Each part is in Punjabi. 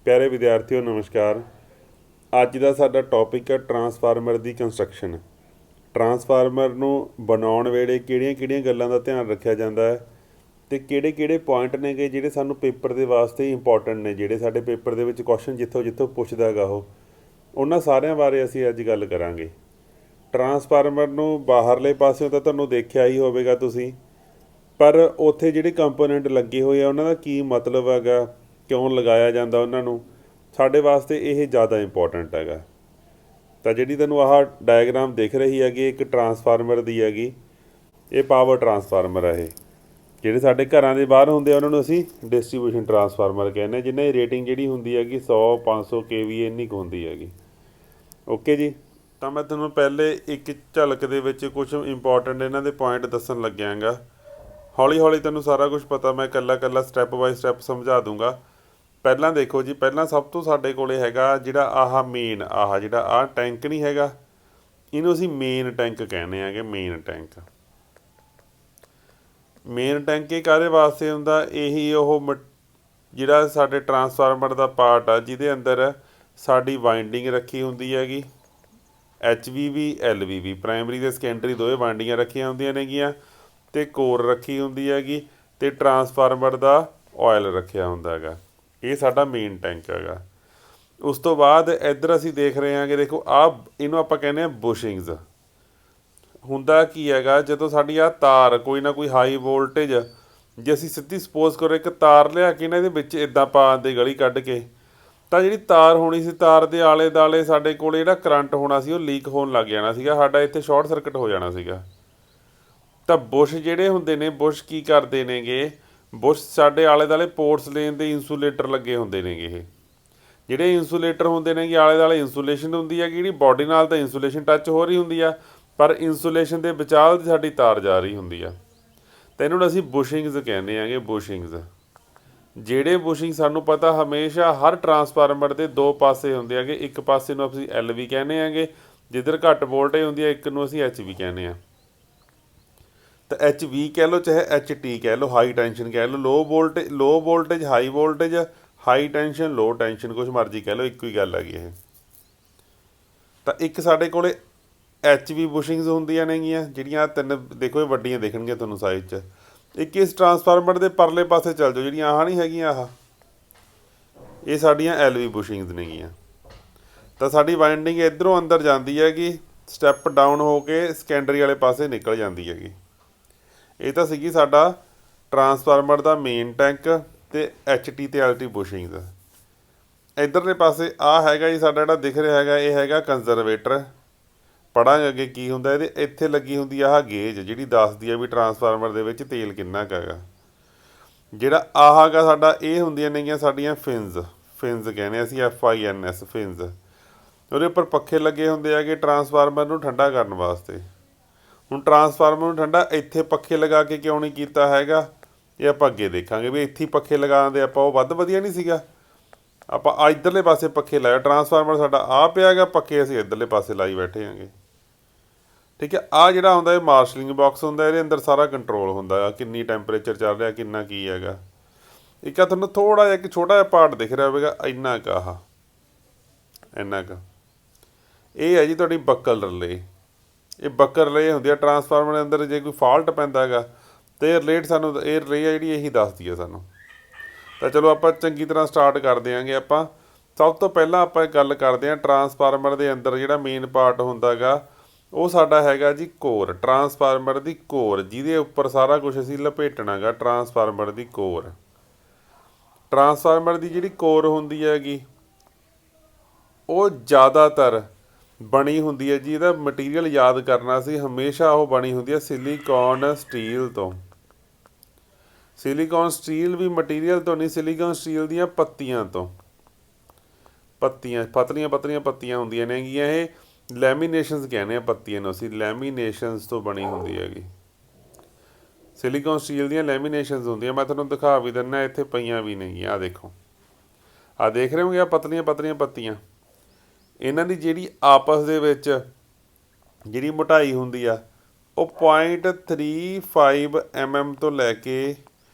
ਪਿਆਰੇ ਵਿਦਿਆਰਥੀਓ ਨਮਸਕਾਰ। ਅੱਜ ਦਾ ਸਾਡਾ ਟੌਪਿਕ ਹੈ ਟਰਾਂਸਫਾਰਮਰ ਦੀ ਕੰਸਟਰਕਸ਼ਨ। ਟਰਾਂਸਫਾਰਮਰ ਨੂੰ ਬਣਾਉਣ ਵੇਲੇ ਕਿਹੜੀਆਂ-ਕਿਹੜੀਆਂ ਗੱਲਾਂ ਦਾ ਧਿਆਨ ਰੱਖਿਆ ਜਾਂਦਾ ਹੈ ਅਤੇ ਕਿਹੜੇ-ਕਿਹੜੇ ਪੁਆਇੰਟ ਨੇਗੇ ਜਿਹੜੇ ਸਾਨੂੰ ਪੇਪਰ ਦੇ ਵਾਸਤੇ ਇੰਪੋਰਟੈਂਟ ਨੇ, ਜਿਹੜੇ ਸਾਡੇ ਪੇਪਰ ਦੇ ਵਿੱਚ ਕੁਐਸਚਨ ਜਿੱਥੋਂ ਪੁੱਛਦਾ ਹੈਗਾ ਉਹਨਾਂ ਸਾਰਿਆਂ ਬਾਰੇ ਅਸੀਂ ਅੱਜ ਗੱਲ ਕਰਾਂਗੇ। ਟਰਾਂਸਫਾਰਮਰ ਨੂੰ ਬਾਹਰਲੇ ਪਾਸਿਓਂ ਤਾਂ ਤੁਹਾਨੂੰ ਦੇਖਿਆ ਹੀ ਹੋਵੇਗਾ ਤੁਸੀਂ, ਪਰ ਉੱਥੇ ਜਿਹੜੇ ਕੰਪੋਨੈਂਟ ਲੱਗੇ ਹੋਏ ਆ ਉਹਨਾਂ ਦਾ ਕੀ ਮਤਲਬ ਹੈਗਾ, ਕਿਉਂ ਲਗਾਇਆ ਜਾਂਦਾ ਉਹਨਾਂ ਨੂੰ, ਸਾਡੇ ਵਾਸਤੇ ਇਹ ਜ਼ਿਆਦਾ ਇੰਪੋਰਟੈਂਟ ਹੈਗਾ। ਤਾਂ ਜਿਹੜੀ ਤੁਹਾਨੂੰ ਆਹ ਡਾਇਗਰਾਮ ਦਿਖ ਰਹੀ ਹੈਗੀ ਇੱਕ ਟਰਾਂਸਫਾਰਮਰ ਦੀ ਹੈਗੀ, ਇਹ ਪਾਵਰ ਟਰਾਂਸਫਾਰਮਰ ਹੈ। ਇਹ ਜਿਹੜੇ ਸਾਡੇ ਘਰਾਂ ਦੇ ਬਾਹਰ ਹੁੰਦੇ ਆ ਉਹਨਾਂ ਨੂੰ ਅਸੀਂ ਡਿਸਟਰੀਬਿਊਸ਼ਨ ਟਰਾਂਸਫਾਰਮਰ ਕਹਿੰਦੇ ਹਾਂ, ਜਿਨ੍ਹਾਂ ਦੀ ਰੇਟਿੰਗ ਜਿਹੜੀ ਹੁੰਦੀ ਹੈਗੀ 100-500 kVA ਇੰਨੀ ਕੁ ਹੁੰਦੀ ਹੈਗੀ। ਓਕੇ ਜੀ, ਤਾਂ ਮੈਂ ਤੁਹਾਨੂੰ ਪਹਿਲੇ ਇੱਕ ਝਲਕ ਦੇ ਵਿੱਚ ਕੁਝ ਇੰਪੋਰਟੈਂਟ ਇਹਨਾਂ ਦੇ ਪੁਆਇੰਟ ਦੱਸਣ ਲੱਗਿਆ ਹੈਗਾ। ਹੌਲੀ ਹੌਲੀ ਤੁਹਾਨੂੰ ਸਾਰਾ ਕੁਝ ਪਤਾ, ਮੈਂ ਇਕੱਲਾ ਸਟੈਪ ਬਾਈ ਸਟੈਪ ਸਮਝਾ ਦੂੰਗਾ। ਪਹਿਲਾਂ ਦੇਖੋ ਜੀ, ਪਹਿਲਾਂ ਸਭ ਤੋਂ ਸਾਡੇ ਕੋਲ ਹੈਗਾ ਜਿਹੜਾ ਆਹ ਮੇਨ, ਜਿਹੜਾ ਆਹ ਟੈਂਕ ਨਹੀਂ ਹੈਗਾ, ਇਹਨੂੰ ਅਸੀਂ ਮੇਨ ਟੈਂਕ ਕਹਿੰਦੇ ਹੈਗੇ। ਮੇਨ ਟੈਂਕ ਇਹ ਕਾਹਦੇ ਵਾਸਤੇ ਹੁੰਦਾ, ਇਹੀ ਉਹ ਜਿਹੜਾ ਸਾਡੇ ਟਰਾਂਸਫਾਰਮਰ ਦਾ ਪਾਰਟ ਆ ਜਿਹਦੇ ਅੰਦਰ ਸਾਡੀ ਵਾਇੰਡਿੰਗ ਰੱਖੀ ਹੁੰਦੀ ਹੈਗੀ, HVV LVV ਪ੍ਰਾਇਮਰੀ ਅਤੇ ਸੈਕੰਡਰੀ ਦੋਵੇਂ ਵਾਇੰਡਿੰਗਾਂ ਰੱਖੀਆਂ ਹੁੰਦੀਆਂ ਨੇਗੀਆਂ, ਅਤੇ ਕੋਰ ਰੱਖੀ ਹੁੰਦੀ ਹੈਗੀ, ਅਤੇ ਟਰਾਂਸਫਾਰਮਰ ਦਾ ਆਇਲ ਰੱਖਿਆ ਹੁੰਦਾ ਹੈਗਾ। ਇਹ ਸਾਡਾ ਮੇਨ ਟੈਂਕ ਹੈਗਾ। ਉਸ ਤੋਂ ਬਾਅਦ ਇੱਧਰ ਅਸੀਂ ਦੇਖ ਰਹੇ ਹਾਂ ਕਿ ਦੇਖੋ ਇਹਨੂੰ ਆਪਾਂ ਕਹਿੰਦੇ ਹਾਂ ਬੁਸ਼ਿੰਗਸ। ਹੁੰਦਾ ਕੀ ਹੈਗਾ, ਜਦੋਂ ਸਾਡੀ ਆਹ ਤਾਰ ਕੋਈ ਨਾ ਕੋਈ ਹਾਈ ਵੋਲਟੇਜ, ਜੇ ਅਸੀਂ ਸਿੱਧੀ ਸਪੋਜ਼ ਕਰੋ ਇੱਕ ਤਾਰ ਲਿਆ ਕੇ ਇਹਨਾਂ ਦੇ ਵਿੱਚ ਇੱਦਾਂ ਪਾ ਦਿੰਦੇ ਗਲੀ ਕੱਢ ਕੇ, ਤਾਂ ਜਿਹੜੀ ਤਾਰ ਹੋਣੀ ਸੀ, ਤਾਰ ਦੇ ਆਲੇ ਦੁਆਲੇ ਸਾਡੇ ਕੋਲ ਜਿਹੜਾ ਕਰੰਟ ਹੋਣਾ ਸੀ ਉਹ ਲੀਕ ਹੋਣ ਲੱਗ ਜਾਣਾ ਸੀਗਾ, ਸਾਡਾ ਇੱਥੇ ਸ਼ਾਰਟ ਸਰਕਟ ਹੋ ਜਾਣਾ ਸੀਗਾ। ਤਾਂ ਬੁਸ਼ ਜਿਹੜੇ ਹੁੰਦੇ ਨੇ, ਬੁਸ਼ ਕੀ ਕਰਦੇ ਨੇਗੇ, ਬੁਸ਼ ਸਾਡੇ ਆਲੇ ਦੁਆਲੇ ਪੋਰਸਲੇਨ ਦੇ ਇੰਸੂਲੇਟਰ ਲੱਗੇ ਹੁੰਦੇ ਨੇਗੇ। ਇਹ ਜਿਹੜੇ ਇੰਸੂਲੇਟਰ ਹੁੰਦੇ ਨੇਗੇ, ਆਲੇ ਦੁਆਲੇ ਇੰਸੂਲੇਸ਼ਨ ਹੁੰਦੀ ਹੈ, ਜਿਹੜੀ ਬਾਡੀ ਨਾਲ ਤਾਂ ਇੰਸੂਲੇਸ਼ਨ ਟੱਚ ਹੋ ਰਹੀ ਹੁੰਦੀ ਆ, ਪਰ ਇੰਸੂਲੇਸ਼ਨ ਦੇ ਵਿਚਾਲ ਸਾਡੀ ਤਾਰ ਜਾ ਰਹੀ ਹੁੰਦੀ ਆ, ਤਾਂ ਇਹਨਾਂ ਨੂੰ ਅਸੀਂ ਬੁਸ਼ਿੰਗਸ ਕਹਿੰਦੇ ਹੈਗੇ। ਬੁਸ਼ਿੰਗਸ ਜਿਹੜੇ ਬੁਸ਼ਿੰਗ ਸਾਨੂੰ ਪਤਾ ਹਮੇਸ਼ਾ ਹਰ ਟਰਾਂਸਫਾਰਮਰ ਦੇ ਦੋ ਪਾਸੇ ਹੁੰਦੇ ਹੈਗੇ। ਇੱਕ ਪਾਸੇ ਨੂੰ ਅਸੀਂ LV ਕਹਿੰਦੇ ਹੈਗੇ ਜਿੱਧਰ ਘੱਟ ਵੋਲਟੇਜ ਹੁੰਦੀ ਹੈ, ਇੱਕ ਨੂੰ ਅਸੀਂ HV ਕਹਿੰਦੇ ਹਾਂ। ਤਾਂ HV ਕਹਿ ਲਓ ਚਾਹੇ HT ਕਹਿ ਲਓ, ਹਾਈ ਟੈਂਸ਼ਨ ਕਹਿ ਲਓ, low voltage high voltage, high tension low tension, ਕੁਛ ਮਰਜ਼ੀ ਕਹਿ ਲਓ, ਇੱਕੋ ਹੀ ਗੱਲ ਹੈਗੀ ਇਹ। ਤਾਂ ਇੱਕ ਸਾਡੇ ਕੋਲ HV ਬੁਸ਼ਿੰਗਸ ਹੁੰਦੀਆਂ ਨੇਗੀਆਂ, ਜਿਹੜੀਆਂ ਤਿੰਨ ਦੇਖੋ, ਇਹ ਵੱਡੀਆਂ ਦਿਖਣਗੀਆਂ ਤੁਹਾਨੂੰ ਸਾਈਜ਼ 'ਚ। ਇੱਕ ਇਸ ਟਰਾਂਸਫਾਰਮਰ ਦੇ ਪਰਲੇ ਪਾਸੇ ਚੱਲ ਜਾਓ, ਜਿਹੜੀਆਂ ਆਹ ਨਹੀਂ ਹੈਗੀਆਂ, ਇਹ ਸਾਡੀਆਂ LV ਬੁਸ਼ਿੰਗਸ ਨੇਗੀਆਂ। ਤਾਂ ਸਾਡੀ ਵਾਇੰਡਿੰਗ ਇੱਧਰੋਂ ਅੰਦਰ ਜਾਂਦੀ ਹੈਗੀ, ਸਟੈਪ ਡਾਊਨ ਹੋ ਕੇ ਸੈਕੰਡਰੀ ਵਾਲੇ ਪਾਸੇ ਨਿਕਲ ਜਾਂਦੀ ਹੈਗੀ। ਇਹ ਤਾਂ ਸੀਗੀ ਸਾਡਾ ਟਰਾਂਸਫਾਰਮਰ ਦਾ ਮੇਨ ਟੈਂਕ ਅਤੇ HT ਅਤੇ LT ਬੁਸ਼ਿੰਗਸ। ਇੱਧਰਲੇ ਪਾਸੇ ਹੈਗਾ ਜੀ ਸਾਡਾ ਜਿਹੜਾ ਦਿਖ ਰਿਹਾ ਹੈਗਾ, ਇਹ ਹੈਗਾ ਕੰਜ਼ਰਵੇਟਰ। ਪੜ੍ਹਾਂਗੇ ਅੱਗੇ ਕੀ ਹੁੰਦਾ ਇਹਦੇ। ਇੱਥੇ ਲੱਗੀ ਹੁੰਦੀ ਆ ਗੇਜ, ਜਿਹੜੀ ਦੱਸਦੀ ਆ ਵੀ ਟਰਾਂਸਫਾਰਮਰ ਦੇ ਵਿੱਚ ਤੇਲ ਕਿੰਨਾ ਕੁ ਹੈਗਾ। ਜਿਹੜਾ ਹੈਗਾ ਸਾਡਾ, ਇਹ ਹੁੰਦੀਆਂ ਨੇਗੀਆਂ ਸਾਡੀਆਂ ਫਿਨਸ ਕਹਿੰਦੇ ਅਸੀਂ, FINS ਫਿਨਸ। ਉਹਦੇ ਉੱਪਰ ਪੱਖੇ ਲੱਗੇ ਹੁੰਦੇ ਹੈਗੇ ਟਰਾਂਸਫਾਰਮਰ ਨੂੰ ਠੰਡਾ ਕਰਨ ਵਾਸਤੇ। ਹੁਣ ਟਰਾਂਸਫਾਰਮਰ ਨੂੰ ਠੰਡਾ ਇੱਥੇ ਪੱਖੇ ਲਗਾ ਕੇ ਕਿਉਂ ਨਹੀਂ ਕੀਤਾ ਹੈਗਾ, ਇਹ ਆਪਾਂ ਅੱਗੇ ਦੇਖਾਂਗੇ ਵੀ ਇੱਥੇ ਪੱਖੇ ਲਗਾਉਂਦੇ ਆਪਾਂ, ਉਹ ਵੱਧ ਵਧੀਆ ਨਹੀਂ ਸੀਗਾ। ਆਪਾਂ ਇੱਧਰਲੇ ਪਾਸੇ ਪੱਖੇ ਲਾਇਆ, ਟਰਾਂਸਫਾਰਮਰ ਸਾਡਾ ਪਿਆ ਹੈਗਾ, ਪੱਖੇ ਅਸੀਂ ਇੱਧਰਲੇ ਪਾਸੇ ਲਾਈ ਬੈਠੇ ਹੈਗੇ। ਠੀਕ ਹੈ, ਜਿਹੜਾ ਹੁੰਦਾ ਇਹ ਮਾਰਸ਼ਲਿੰਗ ਬਾਕਸ ਹੁੰਦਾ, ਇਹਦੇ ਅੰਦਰ ਸਾਰਾ ਕੰਟਰੋਲ ਹੁੰਦਾ ਹੈ, ਕਿੰਨੀ ਟੈਂਪਰੇਚਰ ਚੱਲ ਰਿਹਾ, ਕਿੰਨਾ ਕੀ ਹੈਗਾ। ਇੱਕ ਤੁਹਾਨੂੰ ਥੋੜ੍ਹਾ ਜਿਹਾ ਇੱਕ ਛੋਟਾ ਜਿਹਾ ਪਾਰਟ ਦਿਖ ਰਿਹਾ ਹੋਵੇਗਾ, ਇੰਨਾ ਕੁ ਇੰਨਾ ਕੁ ਇਹ ਹੈ ਜੀ ਤੁਹਾਡੀ ਬਕਲ ਰਿਲੇ। ਇਹ ਬਕਲ ਰਿਲੇ ਹੁੰਦੀ ਆ ਟਰਾਂਸਫਾਰਮਰ ਦੇ ਅੰਦਰ। ਜੇ ਕੋਈ ਫਾਲਟ ਪੈਂਦਾ ਹੈਗਾ ਤਾਂ ਇਹ ਰਿਲੇਟ ਸਾਨੂੰ, ਇਹ ਰਿਲੇ ਆ ਜਿਹੜੀ ਇਹੀ ਦੱਸਦੀ ਹੈ ਸਾਨੂੰ। ਤਾਂ ਚਲੋ ਆਪਾਂ ਚੰਗੀ ਤਰ੍ਹਾਂ ਸਟਾਰਟ ਕਰ ਦਿਆਂਗੇ। ਆਪਾਂ ਸਭ ਤੋਂ ਪਹਿਲਾਂ ਆਪਾਂ ਗੱਲ ਕਰਦੇ ਹਾਂ ਟਰਾਂਸਫਾਰਮਰ ਦੇ ਅੰਦਰ ਜਿਹੜਾ ਮੇਨ ਪਾਰਟ ਹੁੰਦਾ ਹੈਗਾ, ਉਹ ਸਾਡਾ ਹੈਗਾ ਜੀ ਕੋਰ। ਟਰਾਂਸਫਾਰਮਰ ਦੀ ਕੋਰ, ਜਿਹਦੇ ਉੱਪਰ ਸਾਰਾ ਕੁਝ ਅਸੀਂ ਲਪੇਟਣਾ ਗਾ। ਟਰਾਂਸਫਾਰਮਰ ਦੀ ਕੋਰ, ਟਰਾਂਸਫਾਰਮਰ ਦੀ ਜਿਹੜੀ ਕੋਰ ਹੁੰਦੀ ਹੈਗੀ, ਉਹ ਜ਼ਿਆਦਾਤਰ ਬਣੀ ਹੁੰਦੀ ਹੈ ਜੀ, ਇਹਦਾ ਮਟੀਰੀਅਲ ਯਾਦ ਕਰਨਾ ਸੀ ਹਮੇਸ਼ਾ, ਉਹ ਬਣੀ ਹੁੰਦੀ ਹੈ ਸਿਲੀਕੌਨ ਸਟੀਲ ਤੋਂ। ਸਿਲੀਕੌਨ ਸਟੀਲ ਵੀ ਮਟੀਰੀਅਲ ਤੋਂ ਨਹੀਂ, ਸਿਲੀਕੌਨ ਸਟੀਲ ਦੀਆਂ ਪੱਤੀਆਂ ਤੋਂ। ਪਤਲੀਆਂ ਪੱਤੀਆਂ ਹੁੰਦੀਆਂ ਨੇਗੀਆਂ, ਇਹ ਲੈਮੀਨੇਸ਼ਨਸ ਕਹਿੰਦੇ ਆ ਪੱਤੀਆਂ ਨੂੰ ਅਸੀਂ, ਲੈਮੀਨੇਸ਼ਨਸ ਤੋਂ ਬਣੀ ਹੁੰਦੀ ਹੈਗੀ। ਸਿਲੀਕੌਨ ਸਟੀਲ ਦੀਆਂ ਲੈਮੀਨੇਸ਼ਨਸ ਹੁੰਦੀਆਂ, ਮੈਂ ਤੁਹਾਨੂੰ ਦਿਖਾ ਵੀ ਦਿੰਦਾ, ਇੱਥੇ ਪਈਆਂ ਵੀ ਨੇਗੀਆਂ। ਆਹ ਦੇਖੋ, ਦੇਖ ਰਹੇ ਹੋਗੇ, ਪਤਲੀਆਂ ਪੱਤੀਆਂ। ਇਹਨਾਂ ਦੀ ਜਿਹੜੀ ਆਪਸ ਦੇ ਵਿੱਚ ਜਿਹੜੀ ਮੋਟਾਈ ਹੁੰਦੀ ਆ, ਉਹ 0.35 mm ਤੋਂ ਲੈ ਕੇ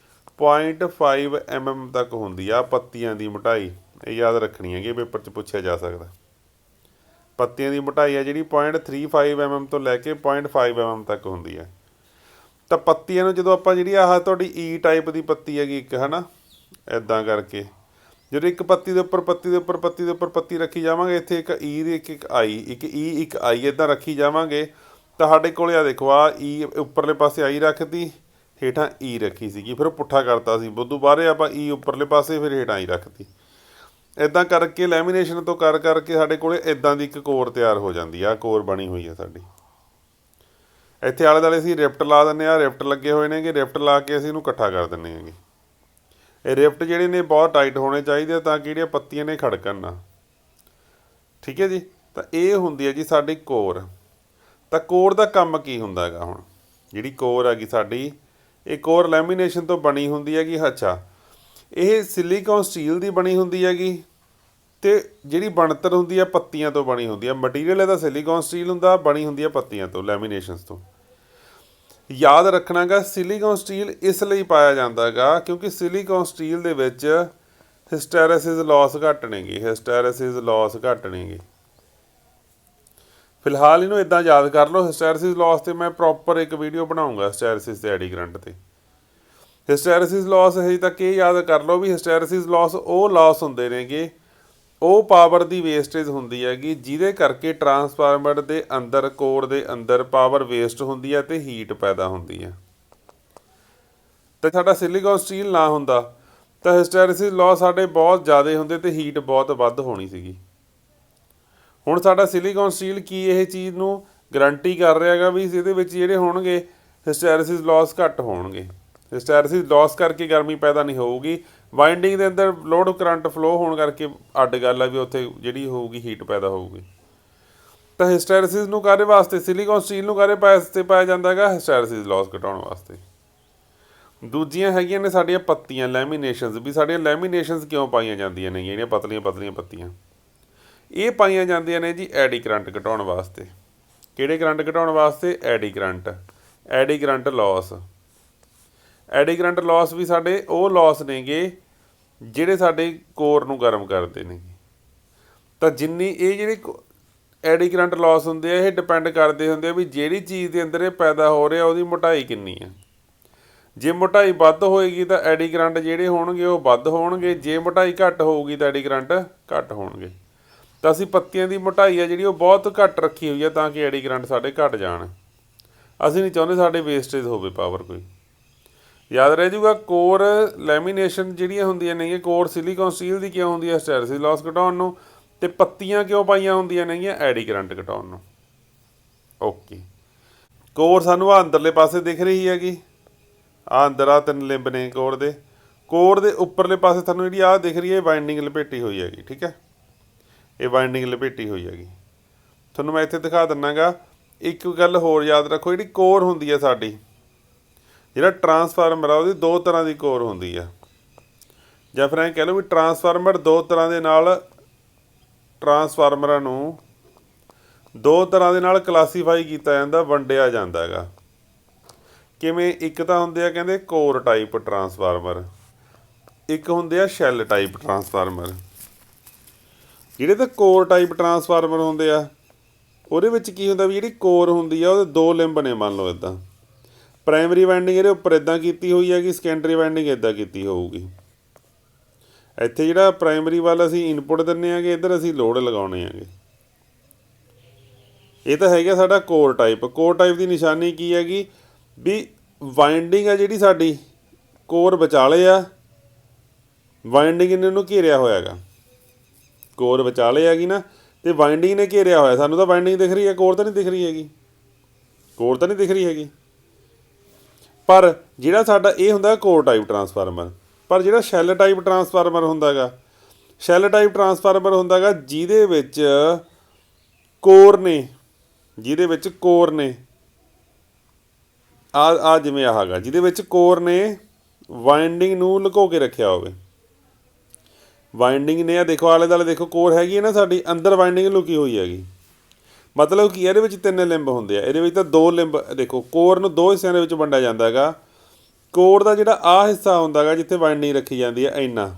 0.5 mm ਤੱਕ ਹੁੰਦੀ ਆ ਪੱਤੀਆਂ ਦੀ ਮੋਟਾਈ। ਇਹ ਯਾਦ ਰੱਖਣੀ ਹੈਗੀ, ਪੇਪਰ 'ਚ ਪੁੱਛਿਆ ਜਾ ਸਕਦਾ। ਪੱਤੀਆਂ ਦੀ ਮੋਟਾਈ ਹੈ ਜਿਹੜੀ 0.35 mm ਤੋਂ ਲੈ ਕੇ 0.5 mm ਤੱਕ ਹੁੰਦੀ ਹੈ। ਤਾਂ ਪੱਤੀਆਂ ਨੂੰ ਜਦੋਂ ਆਪਾਂ ਜਿਹੜੀ ਆਹ ਤੁਹਾਡੀ ਈ ਟਾਈਪ ਦੀ ਪੱਤੀ ਹੈਗੀ ਇੱਕ, ਹੈ ਨਾ, ਇੱਦਾਂ ਕਰਕੇ ਜਦੋਂ ਇੱਕ ਪੱਤੀ ਦੇ ਉੱਪਰ ਪੱਤੀ ਦੇ ਉੱਪਰ ਪੱਤੀ ਦੇ ਉੱਪਰ ਪੱਤੀ ਰੱਖੀ ਜਾਵਾਂਗੇ, ਇੱਥੇ ਇੱਕ ਈ ਦੀ ਇੱਕ ਆਈ, ਇੱਕ ਈ ਇੱਕ ਆਈ ਇੱਦਾਂ ਰੱਖੀ ਜਾਵਾਂਗੇ, ਤਾਂ ਸਾਡੇ ਕੋਲ ਆ ਦੇਖੋ ਆ ਈ ਉੱਪਰਲੇ ਪਾਸੇ ਆਈ ਰੱਖਤੀ, ਹੇਠਾਂ ਈ ਰੱਖੀ ਸੀਗੀ, ਫਿਰ ਉਹ ਪੁੱਠਾ ਕਰਤਾ ਸੀ, ਉਦੋਂ ਬਾਅਦ ਆਪਾਂ ਈ ਉੱਪਰਲੇ ਪਾਸੇ ਫਿਰ ਹੇਠਾਂ ਈ ਰੱਖਤੀ। ਇੱਦਾਂ ਕਰਕੇ ਲੈਮੀਨੇਸ਼ਨ ਤੋਂ ਕਰ ਕਰਕੇ ਸਾਡੇ ਕੋਲ ਇੱਦਾਂ ਦੀ ਇੱਕ ਕੋਰ ਤਿਆਰ ਹੋ ਜਾਂਦੀ ਆ। ਕੋਰ ਬਣੀ ਹੋਈ ਆ ਸਾਡੀ। ਇੱਥੇ ਆਲੇ ਦੁਆਲੇ ਅਸੀਂ ਰਿਫਟ ਲਾ ਦਿੰਦੇ ਹਾਂ, ਰਿਫਟ ਲੱਗੇ ਹੋਏ ਨੇਗੇ, ਰਿਫਟ ਲਾ ਕੇ ਅਸੀਂ ਇਹਨੂੰ ਇਕੱਠਾ ਕਰ ਦਿੰਦੇ ਹੈਗੇ। ਇਹ ਰਿਫਟ ਜਿਹੜੇ ਨੇ ਬਹੁਤ ਟਾਈਟ ਹੋਣੇ ਚਾਹੀਦੇ ਆ ਤਾਂ ਕਿ ਜਿਹੜੀਆਂ ਪੱਤੀਆਂ ਨੇ ਖੜਕਣ ਨਾ, ਠੀਕ ਹੈ ਜੀ। ਤਾਂ ਇਹ ਹੁੰਦੀ ਹੈ ਜੀ ਸਾਡੀ ਕੋਰ। ਤਾਂ ਕੋਰ ਦਾ ਕੰਮ ਕੀ ਹੁੰਦਾ ਹੈਗਾ? ਹੁਣ ਜਿਹੜੀ ਕੋਰ ਹੈਗੀ ਸਾਡੀ, ਇਹ ਕੋਰ ਲੈਮੀਨੇਸ਼ਨ ਤੋਂ ਬਣੀ ਹੁੰਦੀ ਹੈਗੀ। ਅੱਛਾ, ਇਹ ਸਿਲੀਕੌਨ ਸਟੀਲ ਦੀ ਬਣੀ ਹੁੰਦੀ ਹੈਗੀ ਅਤੇ ਜਿਹੜੀ ਬਣਤਰ ਹੁੰਦੀ ਹੈ ਪੱਤੀਆਂ ਤੋਂ ਬਣੀ ਹੁੰਦੀ ਹੈ। ਮਟੀਰੀਅਲ ਇਹਦਾ ਸਿਲੀਕੌਨ ਸਟੀਲ ਹੁੰਦਾ, ਬਣੀ ਹੁੰਦੀ ਹੈ ਪੱਤੀਆਂ ਤੋਂ, ਲੈਮੀਨੇਸ਼ਨਸ ਤੋਂ। ਯਾਦ ਰੱਖਣਾ ਗਾ, ਸਿਲੀਕੌਨ ਸਟੀਲ ਇਸ ਲਈ ਪਾਇਆ ਜਾਂਦਾ ਹੈਗਾ ਕਿਉਂਕਿ ਸਿਲੀਕੌਨ ਸਟੀਲ ਦੇ ਵਿੱਚ ਹਿਸਟੈਰੇਸਿਸ ਲੋਸ ਘੱਟ ਨੇਗੇ, ਹਿਸਟੈਰੇਸਿਸ ਲੋਸ ਘੱਟ ਨੇਗੇ। ਫਿਲਹਾਲ ਇਹਨੂੰ ਇੱਦਾਂ ਯਾਦ ਕਰ ਲਓ। ਹਿਸਟੈਰੇਸਿਸ ਲੋਸ 'ਤੇ ਮੈਂ ਪ੍ਰੋਪਰ ਇੱਕ ਵੀਡੀਓ ਬਣਾਊਂਗਾ, ਹਿਸਟੈਰੇਸਿਸ ਅਤੇ ਐਡੀ ਕਰੰਟ 'ਤੇ। ਹਿਸਟੈਰੇਸਿਸ ਲੋਸ ਹਜੇ ਤੱਕ ਇਹ ਯਾਦ ਕਰ ਲਓ ਵੀ ਹਿਸਟੈਰੇਸਿਸ ਲੋਸ ਉਹ ਲੋਸ ਹੁੰਦੇ ਨੇਗੇ, ਉਹ ਪਾਵਰ ਦੀ ਵੇਸਟੇਜ ਹੁੰਦੀ ਹੈਗੀ ਜਿਹਦੇ ਕਰਕੇ ਟਰਾਂਸਫਾਰਮਰ ਦੇ ਅੰਦਰ, ਕੋਰ ਦੇ ਅੰਦਰ ਪਾਵਰ ਵੇਸਟ ਹੁੰਦੀ ਹੈ ਅਤੇ ਹੀਟ ਪੈਦਾ ਹੁੰਦੀ ਹੈ। ਅਤੇ ਸਾਡਾ ਸਿਲੀਕੌਨ ਸਟੀਲ ਨਾ ਹੁੰਦਾ ਤਾਂ ਹਿਸਟੈਰੇਸਿਸ ਲੋਸ ਸਾਡੇ ਬਹੁਤ ਜ਼ਿਆਦਾ ਹੁੰਦੇ ਅਤੇ ਹੀਟ ਬਹੁਤ ਵੱਧ ਹੋਣੀ ਸੀਗੀ। ਹੁਣ ਸਾਡਾ ਸਿਲੀਕੌਨ ਸਟੀਲ ਕੀ ਇਹ ਚੀਜ਼ ਨੂੰ ਗਰੰਟੀ ਕਰ ਰਿਹਾ ਹੈਗਾ ਵੀ ਇਹਦੇ ਵਿੱਚ ਜਿਹੜੇ ਹੋਣਗੇ ਹਿਸਟੈਰੇਸਿਸ ਲੋਸ ਘੱਟ ਹੋਣਗੇ। ਹਿਸਟੈਰੇਸਿਸ ਲੋਸ ਕਰਕੇ ਗਰਮੀ ਪੈਦਾ ਨਹੀਂ ਹੋਊਗੀ। ਵਾਈਂਡਿੰਗ ਦੇ ਅੰਦਰ ਲੋਡ ਕਰੰਟ ਫਲੋ ਹੋਣ ਕਰਕੇ ਅੱਡ ਗੱਲ ਆ ਵੀ ਉੱਥੇ ਜਿਹੜੀ ਹੋਊਗੀ ਹੀਟ ਪੈਦਾ ਹੋਊਗੀ। ਤਾਂ ਹਿਸਟੈਰੇਸਿਸ ਨੂੰ ਕਾਹਦੇ ਵਾਸਤੇ, ਸਿਲੀਕੌਨ ਸਟੀਲ ਨੂੰ ਕਾਹਦੇ ਵਾਸਤੇ ਪਾਇਆ ਜਾਂਦਾ ਹੈਗਾ? ਹਿਸਟੈਰੇਸਿਸ ਲੋਸ ਘਟਾਉਣ ਵਾਸਤੇ। ਦੂਜੀਆਂ ਹੈਗੀਆਂ ਨੇ ਸਾਡੀਆਂ ਪੱਤੀਆਂ, ਲੈਮੀਨੇਸ਼ਨਸ। ਵੀ ਸਾਡੀਆਂ ਲੈਮੀਨੇਸ਼ਨਸ ਕਿਉਂ ਪਾਈਆਂ ਜਾਂਦੀਆਂ ਨੇ ਜਿਹੜੀਆਂ ਪਤਲੀਆਂ ਪਤਲੀਆਂ ਪੱਤੀਆਂ? ਇਹ ਪਾਈਆਂ ਜਾਂਦੀਆਂ ਨੇ ਜੀ ਐਡੀ ਕਰੰਟ ਘਟਾਉਣ ਵਾਸਤੇ। ਕਿਹੜੇ ਕਰੰਟ ਘਟਾਉਣ ਵਾਸਤੇ? ਐਡੀ ਕਰੰਟ, ਐਡੀ ਕਰੰਟ ਲੋਸ। ਐਡੀ ਕਰੰਟ ਲੋਸ ਵੀ ਸਾਡੇ ਉਹ ਲੋਸ ਨੇਗੇ ਜਿਹੜੇ ਸਾਡੇ ਕੋਰ ਨੂੰ ਗਰਮ ਕਰਦੇ ਨੇ। ਤਾਂ ਜਿੰਨੀ ਇਹ ਜਿਹੜੇ ਐਡੀ ਕਰੰਟ ਲੋਸ ਹੁੰਦੇ ਆ, ਇਹ ਡਿਪੈਂਡ ਕਰਦੇ ਹੁੰਦੇ ਆ ਵੀ ਜਿਹੜੀ ਚੀਜ਼ ਦੇ ਅੰਦਰ ਇਹ ਪੈਦਾ ਹੋ ਰਿਹਾ ਉਹਦੀ ਮੋਟਾਈ ਕਿੰਨੀ ਆ। ਜੇ ਮੋਟਾਈ ਵੱਧ ਹੋਏਗੀ ਤਾਂ ਐਡੀ ਕਰੰਟ ਜਿਹੜੇ ਹੋਣਗੇ ਉਹ ਵੱਧ ਹੋਣਗੇ, ਜੇ ਮੋਟਾਈ ਘੱਟ ਹੋਊਗੀ ਤਾਂ ਐਡੀ ਕਰੰਟ ਘੱਟ ਹੋਣਗੇ। ਤਾਂ ਅਸੀਂ ਪੱਤੀਆਂ ਦੀ ਮੋਟਾਈ ਆ ਜਿਹੜੀ ਉਹ ਬਹੁਤ ਘੱਟ ਰੱਖੀ ਹੋਈ ਆ ਤਾਂ ਕਿ ਐਡੀ ਕਰੰਟ ਸਾਡੇ ਘੱਟ ਜਾਣ। ਅਸੀਂ ਨਹੀਂ ਚਾਹੁੰਦੇ ਸਾਡੇ ਵੇਸਟੇਜ ਹੋਵੇ ਪਾਵਰ ਕੋਈ। ਯਾਦ ਰਹਿ ਜੂਗਾ, ਕੋਰ ਲੈਮੀਨੇਸ਼ਨ ਜਿਹੜੀਆਂ ਹੁੰਦੀਆਂ ਨੇਗੀਆਂ, ਕੋਰ ਸਿਲੀਕੌਨ ਸਟੀਲ ਦੀ ਕਿਉਂ ਹੁੰਦੀ ਹੈ? ਹਿਸਟੈਰੇਸਿਸ ਲੋਸ ਘਟਾਉਣ ਨੂੰ। ਅਤੇ ਪੱਤੀਆਂ ਕਿਉਂ ਪਾਈਆਂ ਹੁੰਦੀਆਂ ਨੇਗੀਆਂ? ਐਡੀ ਕਰੰਟ ਘਟਾਉਣ ਨੂੰ। ਓਕੇ, ਕੋਰ ਸਾਨੂੰ ਆਹ ਅੰਦਰਲੇ ਪਾਸੇ ਦਿਖ ਰਹੀ ਹੈਗੀ, ਆਹ ਅੰਦਰ ਆਹ 3 ਲਿੰਬ ਨੇ ਕੋਰ ਦੇ। ਕੋਰ ਦੇ ਉੱਪਰਲੇ ਪਾਸੇ ਤੁਹਾਨੂੰ ਜਿਹੜੀ ਆਹ ਦਿਖ ਰਹੀ ਹੈ ਵਾਈਂਡਿੰਗ ਲਪੇਟੀ ਹੋਈ ਹੈਗੀ, ਠੀਕ ਹੈ। ਇਹ ਵਾਈਂਡਿੰਗ ਲਪੇਟੀ ਹੋਈ ਹੈਗੀ, ਤੁਹਾਨੂੰ ਮੈਂ ਇੱਥੇ ਦਿਖਾ ਦਿੰਦਾ ਗਾ। ਇੱਕ ਗੱਲ ਹੋਰ ਯਾਦ ਰੱਖੋ, ਜਿਹੜੀ ਕੋਰ ਹੁੰਦੀ ਹੈ ਸਾਡੀ, ਜਿਹੜਾ ਟਰਾਂਸਫਾਰਮਰ ਆ ਉਹਦੀ 2 ਤਰ੍ਹਾਂ ਦੀ ਕੋਰ ਹੁੰਦੀ ਆ। ਜਾਂ ਫਿਰ ਐਂ ਕਹਿ ਲਓ ਵੀ ਟਰਾਂਸਫਾਰਮਰ 2 ਤਰ੍ਹਾਂ ਦੇ ਨਾਲ, ਟਰਾਂਸਫਾਰਮਰਾਂ ਨੂੰ 2 ਤਰ੍ਹਾਂ ਦੇ ਨਾਲ ਕਲਾਸੀਫਾਈ ਕੀਤਾ ਜਾਂਦਾ, ਵੰਡਿਆ ਜਾਂਦਾ ਹੈਗਾ। ਕਿਵੇਂ? ਇੱਕ ਤਾਂ ਹੁੰਦੇ ਆ ਕਹਿੰਦੇ ਕੋਰ ਟਾਈਪ ਟਰਾਂਸਫਾਰਮਰ, ਇੱਕ ਹੁੰਦੇ ਆ ਸ਼ੈੱਲ ਟਾਈਪ ਟਰਾਂਸਫਾਰਮਰ। ਜਿਹੜੇ ਤਾਂ ਕੋਰ ਟਾਈਪ ਟਰਾਂਸਫਾਰਮਰ ਹੁੰਦੇ ਆ ਉਹਦੇ ਵਿੱਚ ਕੀ ਹੁੰਦਾ ਵੀ ਜਿਹੜੀ ਕੋਰ ਹੁੰਦੀ ਆ ਉਹਦੇ 2 ਲਿੰਬ ਨੇ, ਮੰਨ ਲਓ ਇੱਦਾਂ। ਪ੍ਰਾਇਮਰੀ ਵਾਈਂਡਿੰਗ ਇਹਦੇ ਉੱਪਰ ਇੱਦਾਂ ਕੀਤੀ ਹੋਈ ਹੈਗੀ, ਸੈਕੰਡਰੀ ਵਾਈਂਡਿੰਗ ਇੱਦਾਂ ਕੀਤੀ ਹੋਊਗੀ। ਇੱਥੇ ਜਿਹੜਾ ਪ੍ਰਾਇਮਰੀ ਵੱਲ ਅਸੀਂ ਇਨਪੁਟ ਦਿੰਦੇ ਹੈਗੇ, ਇੱਧਰ ਅਸੀਂ ਲੋਡ ਲਗਾਉਣੇ ਹੈਗੇ। ਇਹ ਤਾਂ ਹੈਗਾ ਸਾਡਾ ਕੋਰ ਟਾਈਪ। ਕੋਰ ਟਾਈਪ ਦੀ ਨਿਸ਼ਾਨੀ ਕੀ ਹੈਗੀ ਵੀ ਵਾਈਂਡਿੰਗ ਆ ਜਿਹੜੀ ਸਾਡੀ ਕੋਰ ਵਿਚਾਲੇ ਆ, ਵਾਈਂਡਿੰਗ ਨੇ ਉਹਨੂੰ ਘੇਰਿਆ ਹੋਇਆ ਹੈਗਾ। ਕੋਰ ਵਿਚਾਲੇ ਹੈਗੀ ਨਾ, ਅਤੇ ਵਾਈਂਡਿੰਗ ਨੇ ਘੇਰਿਆ ਹੋਇਆ। ਸਾਨੂੰ ਤਾਂ ਵਾਈਂਡਿੰਗ ਦਿਖ ਰਹੀ ਹੈ, ਕੋਰ ਤਾਂ ਨਹੀਂ ਦਿਖ ਰਹੀ ਹੈਗੀ, ਕੋਰ ਤਾਂ ਨਹੀਂ ਦਿਖ ਰਹੀ ਹੈਗੀ। ਪਰ ਜਿਹੜਾ ਸਾਡਾ ਇਹ ਹੁੰਦਾ ਕੋਰ ਟਾਈਪ ਟਰਾਂਸਫਾਰਮਰ। ਪਰ ਜਿਹੜਾ ਸ਼ੈੱਲ ਟਾਈਪ ਟਰਾਂਸਫਾਰਮਰ ਹੁੰਦਾ ਗਾ, ਸ਼ੈੱਲ ਟਾਈਪ ਟਰਾਂਸਫਾਰਮਰ ਹੁੰਦਾ ਗਾ ਜਿਹਦੇ ਵਿੱਚ ਕੋਰ ਨੇ, ਜਿਹਦੇ ਵਿੱਚ ਕੋਰ ਨੇ ਆ ਜਿਵੇਂ ਆਹ ਗਾ, ਜਿਹਦੇ ਵਿੱਚ ਕੋਰ ਨੇ ਵਾਈਂਡਿੰਗ ਨੂੰ ਲੁਕੋ ਕੇ ਰੱਖਿਆ ਹੋਵੇ। ਵਾਈਂਡਿੰਗ ਨੇ ਆ ਦੇਖੋ ਆਲੇ ਦੁਆਲੇ ਦੇਖੋ, ਕੋਰ ਹੈਗੀ ਹੈ ਨਾ ਸਾਡੀ, ਅੰਦਰ ਵਾਈਂਡਿੰਗ ਲੁਕੀ ਹੋਈ ਹੈਗੀ। ਮਤਲਬ ਕੀ ਇਹਦੇ ਵਿੱਚ 3 ਲਿੰਬ ਹੁੰਦੇ ਆ, ਇਹਦੇ ਵਿੱਚ ਤਾਂ 2 ਲਿੰਬ। ਦੇਖੋ ਕੋਰ ਨੂੰ 2 ਹਿੱਸਿਆਂ ਦੇ ਵਿੱਚ ਵੰਡਿਆ ਜਾਂਦਾ ਹੈਗਾ। ਕੋਰ ਦਾ ਜਿਹੜਾ ਆਹ ਹਿੱਸਾ ਹੁੰਦਾ ਹੈਗਾ ਜਿੱਥੇ ਵਾਈਂਡਿੰਗ ਰੱਖੀ ਜਾਂਦੀ ਹੈ, ਇੰਨਾ,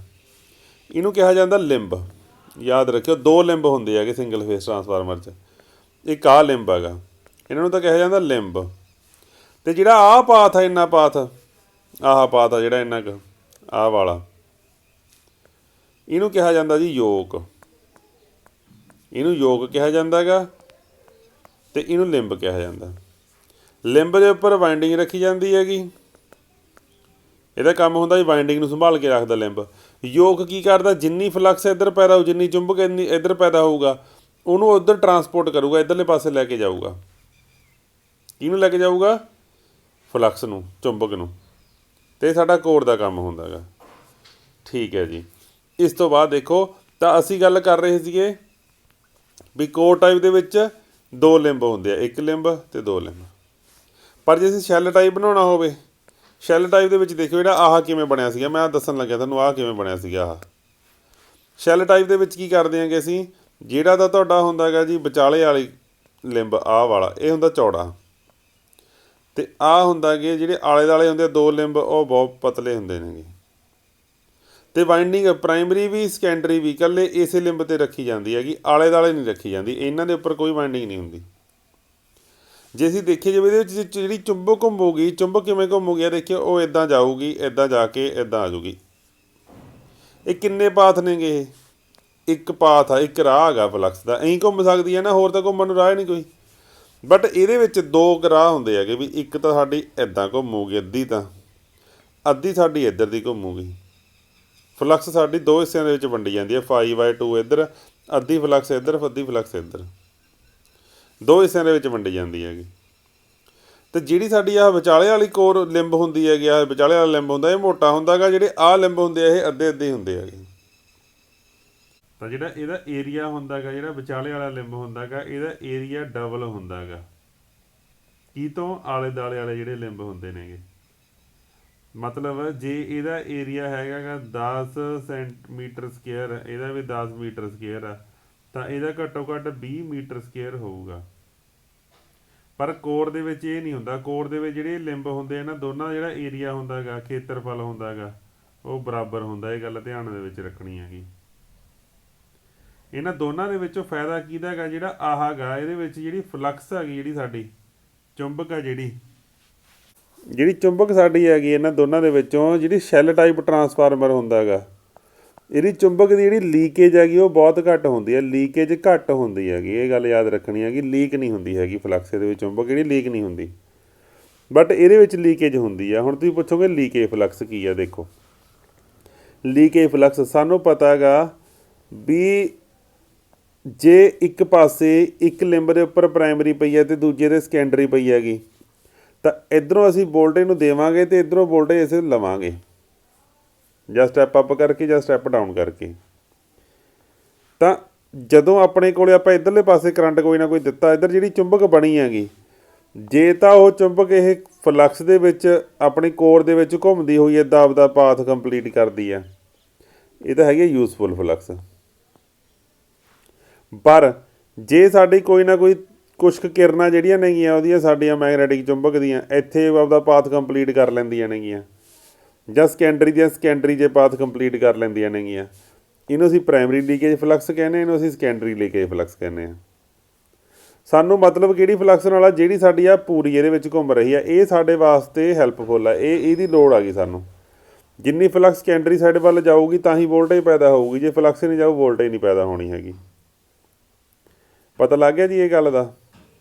ਇਹਨੂੰ ਕਿਹਾ ਜਾਂਦਾ ਲਿੰਬ। ਯਾਦ ਰੱਖਿਓ, 2 ਲਿੰਬ ਹੁੰਦੇ ਹੈਗੇ ਸਿੰਗਲ ਫੇਸ ਟਰਾਂਸਫਾਰਮਰ 'ਚ। ਇੱਕ ਆਹ ਲਿੰਬ ਹੈਗਾ, ਇਹਨਾਂ ਨੂੰ ਤਾਂ ਕਿਹਾ ਜਾਂਦਾ ਲਿੰਬ। ਅਤੇ ਜਿਹੜਾ ਆਹ ਪਾਥ ਆ, ਇੰਨਾ ਪਾਥ, ਆਹ ਪਾਥ ਆ ਜਿਹੜਾ ਇੰਨਾ ਕੁ ਆਹ ਵਾਲਾ, ਇਹਨੂੰ ਕਿਹਾ ਜਾਂਦਾ ਜੀ ਯੋਕ। ਇਹਨੂੰ ਯੋਕ ਕਿਹਾ ਜਾਂਦਾ ਹੈਗਾ ਅਤੇ ਇਹਨੂੰ ਲਿੰਬ ਕਿਹਾ ਜਾਂਦਾ। ਲਿੰਬ ਦੇ ਉੱਪਰ ਵਾਈਂਡਿੰਗ ਰੱਖੀ ਜਾਂਦੀ ਹੈਗੀ। ਇਹਦਾ ਕੰਮ ਹੁੰਦਾ ਜੀ ਵਾਈਂਡਿੰਗ ਨੂੰ ਸੰਭਾਲ ਕੇ ਰੱਖਦਾ ਲਿੰਬ। ਯੋਕ ਕੀ ਕਰਦਾ, ਜਿੰਨੀ ਫਲਕਸ ਇੱਧਰ ਪੈਦਾ ਹੋਊ, ਜਿੰਨੀ ਚੁੰਬਕ ਇੰਨੀ ਇੱਧਰ ਪੈਦਾ ਹੋਊਗਾ, ਉਹਨੂੰ ਉੱਧਰ ਟਰਾਂਸਪੋਰਟ ਕਰੂਗਾ, ਇੱਧਰਲੇ ਪਾਸੇ ਲੈ ਕੇ ਜਾਊਗਾ। ਕਿਹਨੂੰ ਲੈ ਕੇ ਜਾਊਗਾ? ਫਲਕਸ ਨੂੰ, ਚੁੰਬਕ ਨੂੰ। ਅਤੇ ਸਾਡਾ ਕੋਰ ਦਾ ਕੰਮ ਹੁੰਦਾ ਗਾ। ਠੀਕ ਹੈ ਜੀ। ਇਸ ਤੋਂ ਬਾਅਦ ਦੇਖੋ, ਤਾਂ ਅਸੀਂ ਗੱਲ ਕਰ ਰਹੇ ਸੀਗੇ ਵੀ ਕੋਰ ਟਾਈਪ ਦੇ ਵਿੱਚ 2 ਲਿੰਬ ਹੁੰਦੇ ਆ, 1 ਲਿੰਬ ਅਤੇ 2 ਲਿੰਬ। ਪਰ ਜੇ ਅਸੀਂ ਸ਼ੈੱਲ ਟਾਈਪ ਬਣਾਉਣਾ ਹੋਵੇ, ਸ਼ੈੱਲ ਟਾਈਪ ਦੇ ਵਿੱਚ ਦੇਖੋ ਜਿਹੜਾ ਆਹ ਕਿਵੇਂ ਬਣਿਆ ਸੀਗਾ, ਮੈਂ ਦੱਸਣ ਲੱਗਿਆ ਤੁਹਾਨੂੰ ਆਹ ਕਿਵੇਂ ਬਣਿਆ ਸੀਗਾ। ਆਹ ਸ਼ੈੱਲ ਟਾਈਪ ਦੇ ਵਿੱਚ ਕੀ ਕਰਦੇ ਹਾਂਗੇ ਅਸੀਂ, ਜਿਹੜਾ ਤਾਂ ਤੁਹਾਡਾ ਹੁੰਦਾ ਹੈਗਾ ਜੀ ਵਿਚਾਲੇ ਵਾਲੀ ਲਿੰਬ, ਆਹ ਵਾਲਾ, ਇਹ ਹੁੰਦਾ ਚੌੜਾ। ਅਤੇ ਆਹ ਹੁੰਦਾ ਕਿ ਜਿਹੜੇ ਆਲੇ ਦੁਆਲੇ ਹੁੰਦੇ ਆ 2 ਲਿੰਬ, ਉਹ ਬਹੁਤ ਪਤਲੇ ਹੁੰਦੇ ਨੇਗੇ। ਅਤੇ ਵਾਈਂਡਿੰਗ ਪ੍ਰਾਇਮਰੀ ਵੀ ਸੈਕੰਡਰੀ ਵੀ ਇਕੱਲੇ ਇਸੇ ਲਿੰਬ 'ਤੇ ਰੱਖੀ ਜਾਂਦੀ ਹੈਗੀ, ਆਲੇ ਦੁਆਲੇ ਨਹੀਂ ਰੱਖੀ ਜਾਂਦੀ। ਇਹਨਾਂ ਦੇ ਉੱਪਰ ਕੋਈ ਵਾਈਂਡਿੰਗ ਨਹੀਂ ਹੁੰਦੀ। ਜੇ ਅਸੀਂ ਦੇਖੀਏ ਜਾਵੇ ਇਹਦੇ ਵਿੱਚ ਜਿਹੜੀ ਚੁੰਬਕ ਘੁੰਮੂਗੀ, ਚੁੰਬਕ ਕਿਵੇਂ ਘੁੰਮੂਗੀ, ਆ ਦੇਖਿਓ, ਉਹ ਇੱਦਾਂ ਜਾਊਗੀ, ਇੱਦਾਂ ਜਾ ਕੇ ਇੱਦਾਂ ਆ ਜਾਊਗੀ। ਇਹ ਕਿੰਨੇ ਪਾਥ ਨੇਗੇ? ਇਹ ਇੱਕ ਪਾਥ ਆ, ਇੱਕ ਰਾਹ ਹੈਗਾ ਫਲਕਸ ਦਾ। ਐਂ ਘੁੰਮ ਸਕਦੀ ਹੈ ਨਾ, ਹੋਰ ਤਾਂ ਘੁੰਮਣ ਨੂੰ ਰਾਹ ਨਹੀਂ ਕੋਈ। ਬਟ ਇਹਦੇ ਵਿੱਚ 2 ਰਾਹ ਹੁੰਦੇ ਹੈਗੇ ਵੀ ਇੱਕ ਤਾਂ ਸਾਡੀ ਇੱਦਾਂ ਘੁੰਮੂਗੀ ਅੱਧੀ, ਤਾਂ ਅੱਧੀ ਸਾਡੀ ਇੱਧਰ ਦੀ ਘੁੰਮੂਗੀ। ਫਲਕਸ ਸਾਡੀ 2 ਹਿੱਸਿਆਂ ਦੇ ਵਿੱਚ ਵੰਡੀ ਜਾਂਦੀ ਹੈ, 5/2 ਇੱਧਰ, ਅੱਧੀ ਫਲਕਸ ਇੱਧਰ, ਅੱਧੀ ਫਲਕਸ ਇੱਧਰ, 2 ਹਿੱਸਿਆਂ ਦੇ ਵਿੱਚ ਵੰਡੀ ਜਾਂਦੀ ਹੈਗੀ। ਅਤੇ ਜਿਹੜੀ ਸਾਡੀ ਆਹ ਵਿਚਾਲੇ ਵਾਲੀ ਕੋਰ ਲਿੰਬ ਹੁੰਦੀ ਹੈਗੀ, ਆਹ ਵਿਚਾਲੇ ਵਾਲਾ ਲਿੰਬ ਹੁੰਦਾ, ਇਹ ਮੋਟਾ ਹੁੰਦਾ ਗਾ। ਜਿਹੜੇ ਆਹ ਲਿੰਬ ਹੁੰਦੇ ਆ, ਇਹ ਅੱਧੇ ਅੱਧੇ ਹੁੰਦੇ ਹੈਗੇ। ਤਾਂ ਜਿਹੜਾ ਇਹਦਾ ਏਰੀਆ ਹੁੰਦਾ ਗਾ, ਜਿਹੜਾ ਵਿਚਾਲੇ ਵਾਲਾ ਲਿੰਬ ਹੁੰਦਾ ਗਾ, ਇਹਦਾ ਏਰੀਆ ਡਬਲ ਹੁੰਦਾ ਗਾ ਕੀ ਤੋਂ? ਆਲੇ ਦੁਆਲੇ ਵਾਲੇ ਜਿਹੜੇ ਲਿੰਬ ਹੁੰਦੇ ਨੇਗੇ। ਮਤਲਬ ਜੇ ਇਹਦਾ ਏਰੀਆ ਹੈਗਾ ਗਾ 10 ਸੈਂਟੀਮੀਟਰ ਸਕੁਏਅਰ, ਇਹਦਾ ਵੀ 10 ਮੀਟਰ ਸਕੁਏਅਰ ਆ, ਤਾਂ ਇਹਦਾ ਘੱਟੋ ਘੱਟ 20 ਮੀਟਰ ਸਕੁਏਅਰ ਹੋਊਗਾ। ਪਰ ਕੋਰ ਦੇ ਵਿੱਚ ਇਹ ਨਹੀਂ ਹੁੰਦਾ। ਕੋਰ ਦੇ ਵਿੱਚ ਜਿਹੜੇ ਲਿੰਬ ਹੁੰਦੇ ਆ ਨਾ, ਦੋਨਾਂ ਦਾ ਜਿਹੜਾ ਏਰੀਆ ਹੁੰਦਾ ਗਾ, ਖੇਤਰਫਲ ਹੁੰਦਾ ਗਾ, ਉਹ ਬਰਾਬਰ ਹੁੰਦਾ। ਇਹ ਗੱਲ ਧਿਆਨ ਦੇ ਵਿੱਚ ਰੱਖਣੀ ਹੈਗੀ। ਇਹਨਾਂ ਦੋਨਾਂ ਦੇ ਵਿੱਚੋਂ ਫਾਇਦਾ ਕਿਹਦਾ ਹੈਗਾ? ਜਿਹੜਾ ਆਹ ਗਾ, ਇਹਦੇ ਵਿੱਚ ਜਿਹੜੀ ਫਲਕਸ ਹੈਗੀ, ਜਿਹੜੀ ਸਾਡੀ ਚੁੰਬਕ ਆ, ਜਿਹੜੀ ਚੁੰਬਕ ਸਾਡੀ ਹੈਗੀ, ਇਹਨਾਂ ਦੋਨਾਂ ਦੇ ਵਿੱਚੋਂ ਜਿਹੜੀ ਸ਼ੈੱਲ ਟਾਈਪ ਟਰਾਂਸਫਾਰਮਰ ਹੁੰਦਾ ਗਾ, ਇਹਦੀ ਚੁੰਬਕ ਦੀ ਜਿਹੜੀ ਲੀਕੇਜ ਹੈਗੀ, ਉਹ ਬਹੁਤ ਘੱਟ ਹੁੰਦੀ ਹੈ। ਲੀਕੇਜ ਘੱਟ ਹੁੰਦੀ ਹੈਗੀ, ਇਹ ਗੱਲ ਯਾਦ ਰੱਖਣੀ ਹੈਗੀ। ਲੀਕ ਨਹੀਂ ਹੁੰਦੀ ਹੈਗੀ ਫਲਕਸ ਦੇ ਵਿੱਚ, ਚੁੰਬਕ ਜਿਹੜੀ ਲੀਕ ਨਹੀਂ ਹੁੰਦੀ। ਬਟ ਇਹਦੇ ਵਿੱਚ ਲੀਕੇਜ ਹੁੰਦੀ ਆ। ਹੁਣ ਤੁਸੀਂ ਪੁੱਛੋਗੇ ਲੀਕੇਜ ਫਲਕਸ ਕੀ ਆ? ਦੇਖੋ, ਲੀਕੇਜ ਫਲਕਸ ਸਾਨੂੰ ਪਤਾ ਹੈਗਾ ਵੀ ਜੇ ਇੱਕ ਪਾਸੇ ਇੱਕ ਲਿੰਬ ਦੇ ਉੱਪਰ ਪ੍ਰਾਇਮਰੀ ਪਈ ਹੈ ਅਤੇ ਦੂਜੇ 'ਤੇ ਸੈਕੰਡਰੀ ਪਈ ਹੈਗੀ, ਤਾਂ ਇੱਧਰੋਂ ਅਸੀਂ ਵੋਲਟੇਜ ਨੂੰ ਦੇਵਾਂਗੇ ਅਤੇ ਇੱਧਰੋਂ ਵੋਲਟੇਜ ਅਸੀਂ ਲਵਾਂਗੇ, ਜਾਂ ਸਟੈਪ ਅਪ ਕਰਕੇ ਜਾਂ ਸਟੈਪ ਡਾਊਨ ਕਰਕੇ। ਤਾਂ ਜਦੋਂ ਆਪਣੇ ਕੋਲ ਆਪਾਂ ਇੱਧਰਲੇ ਪਾਸੇ ਕਰੰਟ ਕੋਈ ਨਾ ਕੋਈ ਦਿੱਤਾ, ਇੱਧਰ ਜਿਹੜੀ ਚੁੰਬਕ ਬਣੀ ਹੈਗੀ, ਜੇ ਤਾਂ ਉਹ ਚੁੰਬਕ ਇਹ ਫਲਕਸ ਦੇ ਵਿੱਚ ਆਪਣੀ ਕੋਰ ਦੇ ਵਿੱਚ ਘੁੰਮਦੀ ਹੋਈ ਇੱਦਾਂ ਆਪਦਾ ਪਾਥ ਕੰਪਲੀਟ ਕਰਦੀ ਆ, ਇਹ ਤਾਂ ਹੈਗੀ ਯੂਜ਼ਫੁਲ ਫਲਕਸ। ਪਰ ਜੇ ਸਾਡੀ ਕੋਈ ਨਾ ਕੋਈ ਕੁਛ ਕੁ ਕਿਰਨਾਂ ਜਿਹੜੀਆਂ ਨੇਗੀਆਂ ਉਹਦੀਆਂ, ਸਾਡੀਆਂ ਮੈਗਨੈਟਿਕ ਚੁੰਬਕ ਦੀਆਂ, ਇੱਥੇ ਆਪਦਾ ਪਾਥ ਕੰਪਲੀਟ ਕਰ ਲੈਂਦੀਆਂ ਨੇਗੀਆਂ, ਜਾਂ ਸੈਕੰਡਰੀ ਜੇ ਪਾਥ ਕੰਪਲੀਟ ਕਰ ਲੈਂਦੀਆਂ ਨੇਗੀਆਂ, ਇਹਨੂੰ ਅਸੀਂ ਪ੍ਰਾਇਮਰੀ ਲੀਕੇਜ ਫਲਕਸ ਕਹਿੰਦੇ, ਇਹਨੂੰ ਅਸੀਂ ਸੈਕੰਡਰੀ ਲੀਕੇਜ ਫਲਕਸ ਕਹਿੰਦੇ ਹਾਂ। ਸਾਨੂੰ ਮਤਲਬ ਕਿਹੜੀ ਫਲਕਸ ਨਾਲ ਆ? ਜਿਹੜੀ ਸਾਡੀ ਆ ਪੂਰੀ ਇਹਦੇ ਵਿੱਚ ਘੁੰਮ ਰਹੀ ਆ, ਇਹ ਸਾਡੇ ਵਾਸਤੇ ਹੈਲਪਫੁਲ ਆ। ਇਹਦੀ ਲੋੜ ਆ ਗਈ ਸਾਨੂੰ। ਜਿੰਨੀ ਫਲਕਸ ਸੈਕੰਡਰੀ ਸਾਈਡ ਵੱਲ ਜਾਊਗੀ ਤਾਂ ਹੀ ਵੋਲਟੇਜ ਪੈਦਾ ਹੋਊਗੀ। ਜੇ ਫਲਕਸ ਨਹੀਂ ਜਾਊ, ਵੋਲਟੇਜ ਨਹੀਂ ਪੈਦਾ ਹੋਣੀ ਹੈਗੀ। ਪਤਾ ਲੱਗ ਗਿਆ ਜੀ ਇਹ ਗੱਲ ਦਾ?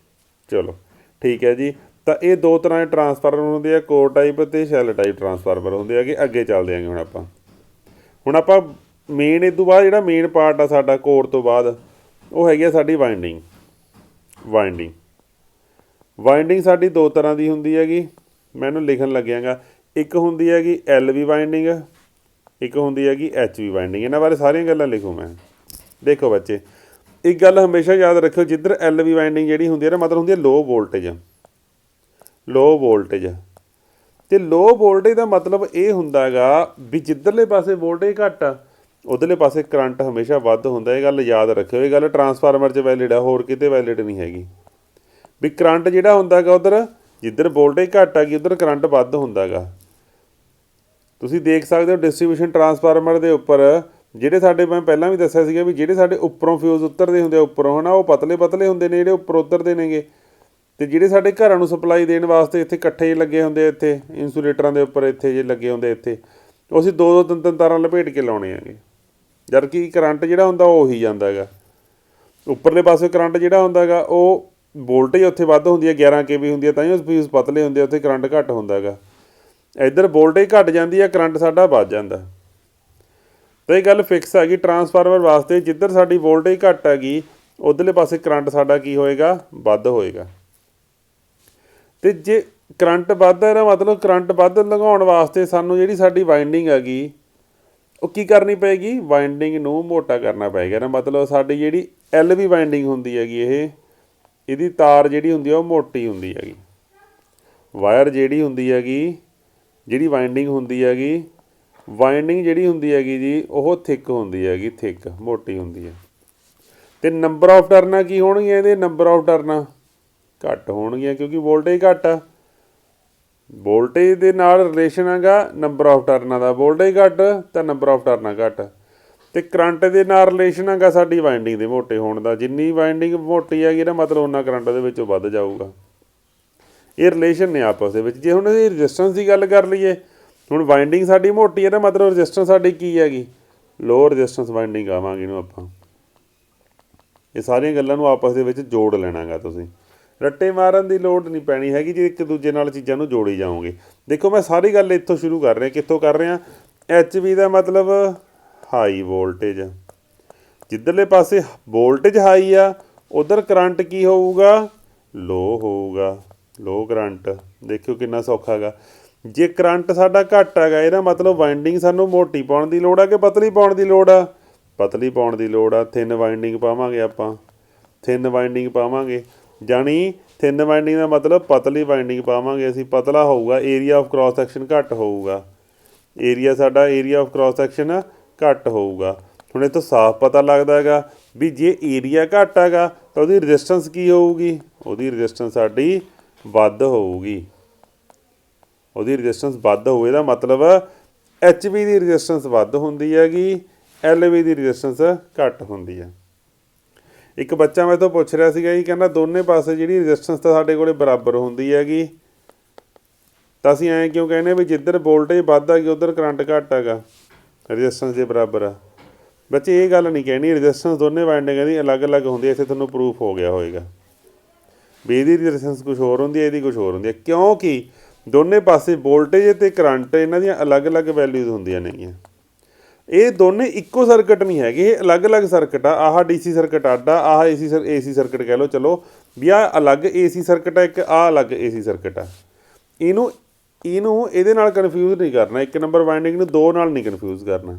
ਚਲੋ ਠੀਕ ਹੈ ਜੀ। ਤਾਂ ਇਹ 2 ਤਰ੍ਹਾਂ ਦੇ ਟਰਾਂਸਫਾਰਮਰ ਹੁੰਦੇ ਆ, ਕੋਰ ਟਾਈਪ ਅਤੇ ਸ਼ੈੱਲ ਟਾਈਪ ਟਰਾਂਸਫਾਰਮਰ ਹੁੰਦੇ ਹੈਗੇ। ਅੱਗੇ ਚੱਲਦੇ ਹੈਗੇ ਹੁਣ ਆਪਾਂ ਮੇਨ, ਇਹ ਤੋਂ ਬਾਅਦ ਜਿਹੜਾ ਮੇਨ ਪਾਰਟ ਆ ਸਾਡਾ ਕੋਰ ਤੋਂ ਬਾਅਦ, ਉਹ ਹੈਗੀ ਆ ਸਾਡੀ ਵਾਈਂਡਿੰਗ ਸਾਡੀ 2 ਤਰ੍ਹਾਂ ਦੀ ਹੁੰਦੀ ਹੈਗੀ। ਮੈਂ ਇਹਨੂੰ ਲਿਖਣ ਲੱਗਿਆ ਗਾ। ਇੱਕ ਹੁੰਦੀ ਹੈਗੀ LV ਵਾਈਂਡਿੰਗ, ਇੱਕ ਹੁੰਦੀ ਹੈਗੀ HV ਵਾਈਂਡਿੰਗ। ਇਹਨਾਂ ਬਾਰੇ ਸਾਰੀਆਂ ਗੱਲਾਂ ਲਿਖੂ ਮੈਂ। ਦੇਖੋ ਬੱਚੇ, ਇੱਕ ਗੱਲ ਹਮੇਸ਼ਾ ਯਾਦ ਰੱਖਿਓ, ਜਿੱਧਰ LV ਵਾਈਂਡਿੰਗ ਜਿਹੜੀ ਹੁੰਦੀ ਹੈ ਨਾ, ਮਤਲਬ ਹੁੰਦੀ ਹੈ ਲੋ ਵੋਲਟੇਜ। ਅਤੇ ਲੋ ਵੋਲਟੇਜ ਦਾ ਮਤਲਬ ਇਹ ਹੁੰਦਾ ਗਾ ਵੀ ਜਿੱਧਰਲੇ ਪਾਸੇ ਵੋਲਟੇਜ ਘੱਟ ਆ, ਉੱਧਰਲੇ ਪਾਸੇ ਕਰੰਟ ਹਮੇਸ਼ਾ ਵੱਧ ਹੁੰਦਾ। ਇਹ ਗੱਲ ਯਾਦ ਰੱਖਿਓ। ਇਹ ਗੱਲ ਟਰਾਂਸਫਾਰਮਰ 'ਚ ਵੈਲਿਡ ਆ, ਹੋਰ ਕਿਤੇ ਵੈਲਿਡ ਨਹੀਂ ਹੈਗੀ। ਵੀ ਕਰੰਟ ਜਿਹੜਾ ਹੁੰਦਾ ਗਾ ਉੱਧਰ, ਜਿੱਧਰ ਵੋਲਟੇਜ ਘੱਟ ਆ ਗਈ, ਉੱਧਰ ਕਰੰਟ ਵੱਧ ਹੁੰਦਾ ਗਾ। ਤੁਸੀਂ ਦੇਖ ਸਕਦੇ ਹੋ ਡਿਸਟਰੀਬਿਊਸ਼ਨ ਟਰਾਂਸਫਾਰਮਰ ਦੇ ਉੱਪਰ ਜਿਹੜੇ ਸਾਡੇ ਮੈਂ ਪਹਿਲਾਂ ਵੀ ਦੱਸਿਆ ਸੀਗਾ ਵੀ ਜਿਹੜੇ ਸਾਡੇ ਉੱਪਰੋਂ ਫਿਊਜ਼ ਉਤਰਦੇ ਹੁੰਦੇ ਆ ਉੱਪਰੋਂ ਹੈ ਨਾ, ਉਹ ਪਤਲੇ ਪਤਲੇ ਹੁੰਦੇ ਨੇ ਜਿਹੜੇ ਉੱਪਰ ਉਤਰਦੇ ਨੇਗੇ। ਅਤੇ ਜਿਹੜੇ ਸਾਡੇ ਘਰਾਂ ਨੂੰ ਸਪਲਾਈ ਦੇਣ ਵਾਸਤੇ ਇੱਥੇ ਇਕੱਠੇ ਜਿਹੇ ਲੱਗੇ ਹੁੰਦੇ ਇੱਥੇ ਇੰਸੂਲੇਟਰਾਂ ਦੇ ਉੱਪਰ ਇੱਥੇ ਜੇ ਲੱਗੇ ਹੁੰਦੇ ਇੱਥੇ, ਉਹ ਅਸੀਂ 2-2 3-3 ਤਾਰਾਂ ਲਪੇਟ ਕੇ ਲਾਉਣੇ ਹੈਗੇ। ਜਦ ਕਿ ਕਰੰਟ ਜਿਹੜਾ ਹੁੰਦਾ ਉਹ ਉਹੀ ਜਾਂਦਾ ਹੈਗਾ। ਉੱਪਰਲੇ ਪਾਸੇ ਕਰੰਟ ਜਿਹੜਾ ਹੁੰਦਾ ਹੈਗਾ ਉਹ ਵੋਲਟੇਜ ਉੱਥੇ ਵੱਧ ਹੁੰਦੀ ਹੈ, 11 kV ਹੁੰਦੀ ਹੈ, ਤਾਂ ਹੀ ਉਹ ਫਿਊਜ਼ ਪਤਲੇ ਹੁੰਦੇ ਆ, ਉੱਥੇ ਕਰੰਟ ਘੱਟ ਹੁੰਦਾ ਹੈਗਾ। ਇੱਧਰ ਵੋਲਟੇਜ ਘੱਟ ਜਾਂਦੀ ਹੈ, ਕਰੰਟ ਸਾਡਾ ਵੱਧ ਜਾਂਦਾ। ਤਾਂ ਇਹ ਗੱਲ ਫਿਕਸ ਹੈਗੀ ਟਰਾਂਸਫਾਰਮਰ ਵਾਸਤੇ, ਜਿੱਧਰ ਸਾਡੀ ਵੋਲਟੇਜ ਘੱਟ ਹੈਗੀ ਉੱਧਰਲੇ ਪਾਸੇ ਕਰੰਟ ਸਾਡਾ ਕੀ ਹੋਏਗਾ, ਵੱਧ ਹੋਏਗਾ। ਅਤੇ ਜੇ ਕਰੰਟ ਵੱਧਦਾ ਇਹਦਾ ਮਤਲਬ ਕਰੰਟ ਵੱਧ ਲੰਘਾਉਣ ਵਾਸਤੇ ਸਾਨੂੰ ਜਿਹੜੀ ਸਾਡੀ ਵਾਇੰਡਿੰਗ ਹੈਗੀ ਉਹ ਕੀ ਕਰਨੀ ਪਏਗੀ, ਵਾਇੰਡਿੰਗ ਨੂੰ ਮੋਟਾ ਕਰਨਾ ਪਏਗਾ। ਇਹਦਾ ਮਤਲਬ ਸਾਡੀ ਜਿਹੜੀ LV ਵਾਇੰਡਿੰਗ ਹੁੰਦੀ ਹੈਗੀ ਇਹਦੀ ਤਾਰ ਜਿਹੜੀ ਹੁੰਦੀ ਆ ਉਹ ਮੋਟੀ ਹੁੰਦੀ ਹੈਗੀ। ਵਾਇਰ ਜਿਹੜੀ ਹੁੰਦੀ ਹੈਗੀ, ਜਿਹੜੀ ਵਾਇੰਡਿੰਗ ਹੁੰਦੀ ਹੈਗੀ, ਵਾਇੰਡਿੰਗ ਜਿਹੜੀ ਹੁੰਦੀ ਹੈਗੀ ਜੀ ਉਹ ਥਿੱਕ ਹੁੰਦੀ ਹੈਗੀ, ਥਿੱਕ ਮੋਟੀ ਹੁੰਦੀ ਹੈ। ਅਤੇ ਨੰਬਰ ਆਫ ਟਰਨਾਂ ਕੀ ਹੋਣਗੀਆਂ ਇਹਦੇ, ਨੰਬਰ ਆਫ ਟਰਨਾਂ ਘੱਟ ਹੋਣਗੀਆਂ, ਕਿਉਂਕਿ ਵੋਲਟੇਜ ਘੱਟ ਆ। ਵੋਲਟੇਜ ਦੇ ਨਾਲ ਰਿਲੇਸ਼ਨ ਹੈਗਾ ਨੰਬਰ ਆਫ ਟਰਨਾਂ ਦਾ, ਵੋਲਟੇਜ ਘੱਟ ਤਾਂ ਨੰਬਰ ਆਫ ਟਰਨਾਂ ਘੱਟ। ਅਤੇ ਕਰੰਟ ਦੇ ਨਾਲ ਰਿਲੇਸ਼ਨ ਹੈਗਾ ਸਾਡੀ ਵਾਇੰਡਿੰਗ ਦੇ ਮੋਟੇ ਹੋਣ ਦਾ। ਜਿੰਨੀ ਵਾਇੰਡਿੰਗ ਮੋਟੀ ਹੈਗੀ ਇਹਦਾ ਮਤਲਬ ਉਨਾ ਕਰੰਟ ਦੇ ਵਿੱਚੋਂ ਵੱਧ ਜਾਊਗਾ। ਇਹ ਰਿਲੇਸ਼ਨ ਨੇ ਆਪਸ ਦੇ ਵਿੱਚ। ਜੇ ਹੁਣ ਅਸੀਂ ਰਜਿਸਟੈਂਸ ਦੀ ਗੱਲ ਕਰ ਲਈਏ, ਹੁਣ ਵਾਇੰਡਿੰਗ ਸਾਡੀ ਮੋਟੀ ਹੈ, ਇਹਦਾ ਮਤਲਬ ਰਜਿਸਟੈਂਸ ਸਾਡੀ ਕੀ ਹੈਗੀ, ਲੋ ਰਜਿਸਟੈਂਸ ਵਾਇੰਡਿੰਗ ਆਵਾਂਗੇ ਇਹਨੂੰ ਆਪਾਂ। ਇਹ ਸਾਰੀਆਂ ਗੱਲਾਂ ਨੂੰ ਆਪਸ ਦੇ ਵਿੱਚ ਜੋੜ ਲੈਣਾ ਗਾ ਤੁਸੀਂ, ਰੱਟੇ ਮਾਰਨ ਦੀ ਲੋੜ ਨਹੀਂ ਪੈਣੀ ਹੈਗੀ ਜੇ ਇੱਕ ਦੂਜੇ ਨਾਲ ਚੀਜ਼ਾਂ ਨੂੰ ਜੋੜੀ ਜਾਓਗੇ। ਦੇਖੋ ਮੈਂ ਸਾਰੀ ਗੱਲ ਇੱਥੋਂ ਸ਼ੁਰੂ ਕਰ ਰਿਹਾ, ਕਿੱਥੋਂ ਕਰ ਰਿਹਾ, HV ਦਾ ਮਤਲਬ ਹਾਈ ਵੋਲਟੇਜ। ਜਿੱਧਰਲੇ ਪਾਸੇ ਵੋਲਟੇਜ ਹਾਈ ਆ ਉਧਰ ਕਰੰਟ ਕੀ ਹੋਊਗਾ, ਲੋ ਹੋਊਗਾ, ਲੋ ਕਰੰਟ। ਦੇਖਿਓ ਕਿੰਨਾ ਸੌਖਾ ਹੈਗਾ। ਜੇ ਕਰੰਟ ਸਾਡਾ ਘੱਟ ਹੈਗਾ ਇਹਦਾ ਮਤਲਬ ਵਾਇੰਡਿੰਗ ਸਾਨੂੰ ਮੋਟੀ ਪਾਉਣ ਦੀ ਲੋੜ ਆ ਕਿ ਪਤਲੀ ਪਾਉਣ ਦੀ ਲੋੜ ਆ, ਪਤਲੀ ਪਾਉਣ ਦੀ ਲੋੜ ਆ। ਥਿਨ ਵਾਇੰਡਿੰਗ ਪਾਵਾਂਗੇ ਆਪਾਂ, ਥਿਨ ਵਾਇੰਡਿੰਗ ਪਾਵਾਂਗੇ, ਜਾਣੀ ਥਿਨ ਵਾਇੰਡਿੰਗ ਦਾ ਮਤਲਬ ਪਤਲੀ ਵਾਇੰਡਿੰਗ ਪਾਵਾਂਗੇ ਅਸੀਂ। ਪਤਲਾ ਹੋਊਗਾ, ਏਰੀਆ ਆਫ ਕ੍ਰੋਸ ਸੈਕਸ਼ਨ ਘੱਟ ਹੋਊਗਾ, ਸਾਡਾ ਏਰੀਆ ਆਫ ਕ੍ਰੋਸ ਸੈਕਸ਼ਨ ਘੱਟ ਹੋਊਗਾ। ਹੁਣ ਇਹ ਤੋਂ ਸਾਫ਼ ਪਤਾ ਲੱਗਦਾ ਹੈਗਾ ਵੀ ਜੇ ਏਰੀਆ ਘੱਟ ਹੈਗਾ ਤਾਂ ਉਹਦੀ ਰਜਿਸਟੈਂਸ ਕੀ ਹੋਊਗੀ, ਉਹਦੀ ਰਜਿਸਟੈਂਸ ਸਾਡੀ ਵੱਧ ਹੋਊਗੀ। ਉਹਦੀ ਰਜਿਸਟੈਂਸ ਵੱਧ ਹੋਊ ਇਹਦਾ ਮਤਲਬ HV ਦੀ ਰਜਿਸਟੈਂਸ ਵੱਧ ਹੁੰਦੀ ਹੈਗੀ, LV ਦੀ ਰਜਿਸਟੈਂਸ ਘੱਟ ਹੁੰਦੀ ਹੈ। ਇੱਕ ਬੱਚਾ ਮੇਰੇ ਤੋਂ ਪੁੱਛ ਰਿਹਾ ਸੀਗਾ ਜੀ, ਕਹਿੰਦਾ ਦੋਨੇ ਪਾਸੇ ਜਿਹੜੀ ਰਜਿਸਟੈਂਸ ਤਾਂ ਸਾਡੇ ਕੋਲ ਬਰਾਬਰ ਹੁੰਦੀ ਹੈਗੀ, ਤਾਂ ਅਸੀਂ ਐਂ ਕਿਉਂ ਕਹਿੰਦੇ ਵੀ ਜਿੱਧਰ ਵੋਲਟੇਜ ਵੱਧ ਹੈਗੀ ਉੱਧਰ ਕਰੰਟ ਘੱਟ ਹੈਗਾ, ਰਜਿਸਟੈਂਸ ਦੇ ਬਰਾਬਰ ਆ। ਬੱਚੇ ਇਹ ਗੱਲ ਨਹੀਂ ਕਹਿਣੀ, ਰਜਿਸਟੈਂਸ ਦੋਨੇ ਵਾਇੰਡਿੰਗਾਂ ਦੀ ਅਲੱਗ-ਅਲੱਗ ਹੁੰਦੀ ਹੈ। ਇੱਥੇ ਤੁਹਾਨੂੰ ਪ੍ਰੂਫ ਹੋ ਗਿਆ ਹੋਏਗਾ ਵੀ ਇਹਦੀ ਰਜਿਸਟੈਂਸ ਕੁਛ ਹੋਰ ਹੁੰਦੀ ਹੈ, ਇਹਦੀ ਕੁਛ ਹੋਰ ਹੁੰਦੀ ਹੈ, ਕਿਉਂਕਿ ਦੋਨੇ ਪਾਸੇ ਵੋਲਟੇਜ ਅਤੇ ਕਰੰਟ ਇਹਨਾਂ ਦੀਆਂ ਅਲੱਗ-ਅਲੱਗ ਵੈਲਿਊਜ਼ ਹੁੰਦੀਆਂ ਨੇਗੀਆਂ। ਇਹ ਦੋਨੇ ਇੱਕੋ ਸਰਕਟ ਨਹੀਂ ਹੈਗੇ, ਇਹ ਅਲੱਗ-ਅਲੱਗ ਸਰਕਟ ਆ। ਆਹ DC ਸਰਕਟ ਅੱਡ ਆ, ਆਹ AC ਸਰਕਟ ਕਹਿ ਲਓ, ਚਲੋ ਵੀ ਆਹ ਅਲੱਗ AC ਸਰਕਟ ਆ, ਇੱਕ ਆਹ ਅਲੱਗ AC ਸਰਕਟ ਆ। ਇਹਨੂੰ ਇਹਦੇ ਨਾਲ ਕਨਫਿਊਜ਼ ਨਹੀਂ ਕਰਨਾ, ਇੱਕ ਨੰਬਰ ਵਾਇੰਡਿੰਗ ਨੂੰ 2 ਨਾਲ ਨਹੀਂ ਕਨਫਿਊਜ਼ ਕਰਨਾ।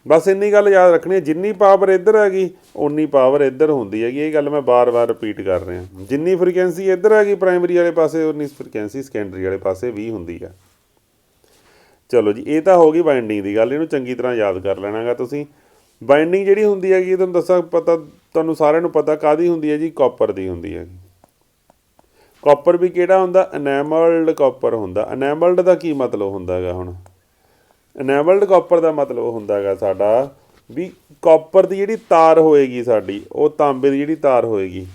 ਬਸ ਇੰਨੀ ਗੱਲ ਯਾਦ ਰੱਖਣੀ ਹੈ, ਜਿੰਨੀ ਪਾਵਰ ਇੱਧਰ ਹੈਗੀ ਉਨੀ ਪਾਵਰ ਇੱਧਰ ਹੁੰਦੀ ਹੈਗੀ। ਇਹ ਗੱਲ ਮੈਂ ਬਾਰ-ਬਾਰ ਰਿਪੀਟ ਕਰ ਰਿਹਾ। ਜਿੰਨੀ ਫਰੀਕੁਐਂਸੀ ਇੱਧਰ ਹੈਗੀ ਪ੍ਰਾਇਮਰੀ ਵਾਲੇ ਪਾਸੇ ਉਨੀ ਫਰੀਕੁਐਂਸੀ ਸੈਕੰਡਰੀ ਵਾਲੇ ਪਾਸੇ ਵੀ ਹੁੰਦੀ ਆ। ਚਲੋ ਜੀ, ਇਹ ਤਾਂ ਹੋ ਗਈ ਵਾਇੰਡਿੰਗ ਦੀ ਗੱਲ, ਇਹਨੂੰ ਚੰਗੀ ਤਰ੍ਹਾਂ ਯਾਦ ਕਰ ਲੈਣਾ ਗਾ ਤੁਸੀਂ। ਵਾਇੰਡਿੰਗ ਜਿਹੜੀ ਹੁੰਦੀ ਹੈਗੀ ਤੁਹਾਨੂੰ ਦੱਸਾਂ, ਪਤਾ ਤੁਹਾਨੂੰ ਸਾਰਿਆਂ ਨੂੰ ਪਤਾ ਕਾਹਦੀ ਹੁੰਦੀ ਹੈ ਜੀ, ਕਾਪਰ ਦੀ ਹੁੰਦੀ ਹੈਗੀ। ਕਾਪਰ ਵੀ ਕਿਹੜਾ ਹੁੰਦਾ, ਅਨੈਮਲਡ ਕਾਪਰ ਹੁੰਦਾ। ਅਨੈਮਲਡ ਦਾ ਕੀ ਮਤਲਬ ਹੁੰਦਾ ਹੈਗਾ, ਹੁਣ ਅਨੈਮਲਡ ਕਾਪਰ ਦਾ ਮਤਲਬ ਹੁੰਦਾ ਹੈਗਾ ਸਾਡਾ ਵੀ ਕਾਪਰ ਦੀ ਜਿਹੜੀ ਤਾਰ ਹੋਏਗੀ ਸਾਡੀ, ਉਹ ਤਾਂਬੇ ਦੀ ਜਿਹੜੀ ਤਾਰ ਹੋਏਗੀ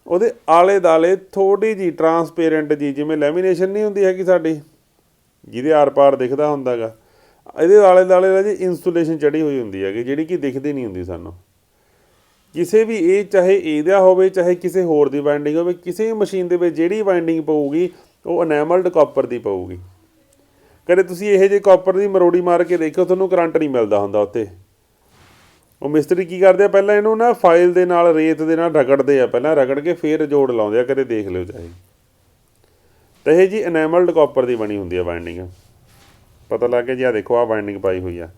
ਉਹਦੇ ਆਲੇ ਦੁਆਲੇ ਥੋੜ੍ਹੀ ਜਿਹੀ ਟਰਾਂਸਪੇਰੈਂਟ ਜੀ, ਜਿਵੇਂ ਲੈਮੀਨੇਸ਼ਨ ਨਹੀਂ ਹੁੰਦੀ ਹੈਗੀ ਸਾਡੀ ਜਿਹਦੇ ਆਰ ਪਾਰ ਦਿਖਦਾ ਹੁੰਦਾ ਗਾ, ਇਹਦੇ ਆਲੇ ਦੁਆਲੇ ਜੀ ਇੰਸੂਲੇਸ਼ਨ ਚੜ੍ਹੀ ਹੋਈ ਹੁੰਦੀ ਹੈਗੀ, ਜਿਹੜੀ ਕਿ ਦਿਖਦੀ ਨਹੀਂ ਹੁੰਦੀ ਸਾਨੂੰ ਕਿਸੇ ਵੀ। ਇਹ ਚਾਹੇ ਇਹਦਾ ਹੋਵੇ ਚਾਹੇ ਕਿਸੇ ਹੋਰ ਦੀ ਵਾਇੰਡਿੰਗ ਹੋਵੇ, ਕਿਸੇ ਵੀ ਮਸ਼ੀਨ ਦੇ ਵਿੱਚ ਜਿਹੜੀ ਵਾਇੰਡਿੰਗ ਪਊਗੀ ਉਹ ਅਨੈਮਲਡ ਕਾਪਰ ਦੀ ਪਊਗੀ। ਕਦੇ ਤੁਸੀਂ ਇਹੋ ਜਿਹੇ ਕਾਪਰ ਦੀ ਮਰੋੜੀ ਮਾਰ ਕੇ ਦੇਖਿਓ, ਤੁਹਾਨੂੰ ਕਰੰਟ ਨਹੀਂ ਮਿਲਦਾ ਹੁੰਦਾ ਉੱਥੇ। ਉਹ ਮਿਸਤਰੀ ਕੀ ਕਰਦੇ ਆ, ਪਹਿਲਾਂ ਇਹਨੂੰ ਨਾ ਫਾਈਲ ਦੇ ਨਾਲ, ਰੇਤ ਦੇ ਨਾਲ ਰਗੜਦੇ ਆ, ਪਹਿਲਾਂ ਰਗੜ ਕੇ ਫਿਰ ਜੋੜ ਲਾਉਂਦੇ ਆ, ਕਦੇ ਦੇਖ ਲਿਓ ਚਾਹੇ। ਤਾਂ ਇਹ ਜੀ ਅਨੈਮਲਡ ਕਾਪਰ ਦੀ ਬਣੀ ਹੁੰਦੀ ਆ ਵਾਇੰਡਿੰਗ। ਪਤਾ ਲੱਗ ਗਿਆ ਜੀ, ਆਹ ਦੇਖੋ ਆਹ ਵਾਇੰਡਿੰਗ ਪਾਈ ਹੋਈ ਆ।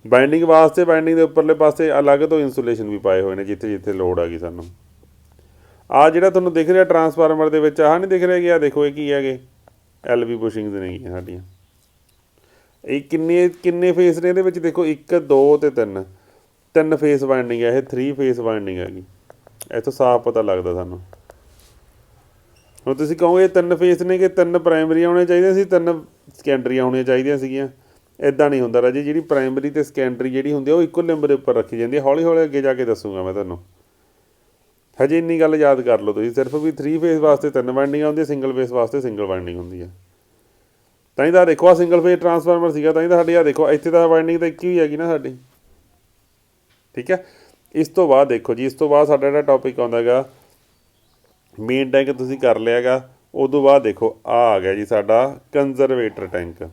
ਬਾਇੰਡਿੰਗ ਵਾਸਤੇ ਵਾਇੰਡਿੰਗ ਦੇ ਉੱਪਰਲੇ ਪਾਸੇ ਅਲੱਗ ਤੋਂ ਇੰਸੂਲੇਸ਼ਨ ਵੀ ਪਾਏ ਹੋਏ ਨੇ ਜਿੱਥੇ ਜਿੱਥੇ ਲੋੜ ਆ ਗਈ ਸਾਨੂੰ। ਆਹ ਜਿਹੜਾ ਤੁਹਾਨੂੰ ਦਿਖ ਰਿਹਾ ਟਰਾਂਸਫਾਰਮਰ ਦੇ ਵਿੱਚ, ਆਹ ਨਹੀਂ ਦਿਖ ਰਿਹਾ ਕਿ ਆਹ ਦੇਖੋ ਇਹ ਕੀ ਹੈਗੇ, LV ਬੁਸ਼ਿੰਗਸ ਨੇਗੀਆਂ ਸਾਡੀਆਂ। ਇਹ ਕਿੰਨੇ ਫੇਸ ਨੇ ਇਹਦੇ ਵਿੱਚ, ਦੇਖੋ 1 2 ਅਤੇ 3 ਫੇਸ ਵਾਇੰਡਿੰਗ ਹੈ ਇਹ, 3 ਫੇਸ ਵਾਇੰਡਿੰਗ ਹੈਗੀ। ਇੱਥੋਂ ਸਾਫ਼ ਪਤਾ ਲੱਗਦਾ ਸਾਨੂੰ। ਹੁਣ ਤੁਸੀਂ ਕਹੋਗੇ 3 ਫੇਸ ਨੇ ਕਿ 3 ਪ੍ਰਾਇਮਰੀਆਂ ਹੋਣੀਆਂ ਚਾਹੀਦੀਆਂ ਸੀ, 3 ਸੈਕੰਡਰੀਆਂ ਹੋਣੀਆਂ ਚਾਹੀਦੀਆਂ ਸੀਗੀਆਂ। ਇੱਦਾਂ ਨਹੀਂ ਹੁੰਦਾ ਰਾਜੇ। ਜਿਹੜੀ ਪ੍ਰਾਇਮਰੀ ਅਤੇ ਸੈਕੰਡਰੀ ਜਿਹੜੀ ਹੁੰਦੀ ਆ ਉਹ ਇੱਕੋ ਨੰਬਰ ਦੇ ਉੱਪਰ ਰੱਖੀ ਜਾਂਦੀ ਹੈ। ਹੌਲੀ ਹੌਲੀ ਅੱਗੇ ਜਾ ਕੇ ਦੱਸੂਗਾ ਮੈਂ ਤੁਹਾਨੂੰ। ਹਜੇ ਇੰਨੀ ਗੱਲ ਯਾਦ ਕਰ ਲਓ ਤੁਸੀਂ ਸਿਰਫ ਵੀ 3 ਫੇਸ ਵਾਸਤੇ 3 ਵਾਈਂਡਿੰਗਾਂ ਹੁੰਦੀਆਂ, ਸਿੰਗਲ ਫੇਸ ਵਾਸਤੇ ਸਿੰਗਲ ਵਾਈਂਡਿੰਗ ਹੁੰਦੀ ਹੈ। ਤਾਂ ਹੀ ਤਾਂ ਦੇਖੋ ਆ ਸਿੰਗਲ ਫੇਸ ਟਰਾਂਸਫਾਰਮਰ ਸੀਗਾ, ਤਾਂ ਹੀ ਤਾਂ ਸਾਡੀ ਆ ਦੇਖੋ ਇੱਥੇ ਤਾਂ ਵਾਈਂਡਿੰਗ ਤਾਂ ਇੱਕ ਹੀ ਹੈਗੀ ਨਾ ਸਾਡੀ। ਠੀਕ ਹੈ। ਇਸ ਤੋਂ ਬਾਅਦ ਦੇਖੋ ਜੀ, ਇਸ ਤੋਂ ਬਾਅਦ ਸਾਡਾ ਜਿਹੜਾ ਟੌਪਿਕ ਆਉਂਦਾ ਹੈਗਾ ਮੇਨ ਟੈਂਕ ਤੁਸੀਂ ਕਰ ਲਿਆ ਹੈਗਾ। ਉਦੋਂ ਬਾਅਦ ਦੇਖੋ ਆ ਗਿਆ ਜੀ ਸਾਡਾ ਕੰਜ਼ਰਵੇਟਰ ਟੈਂਕ।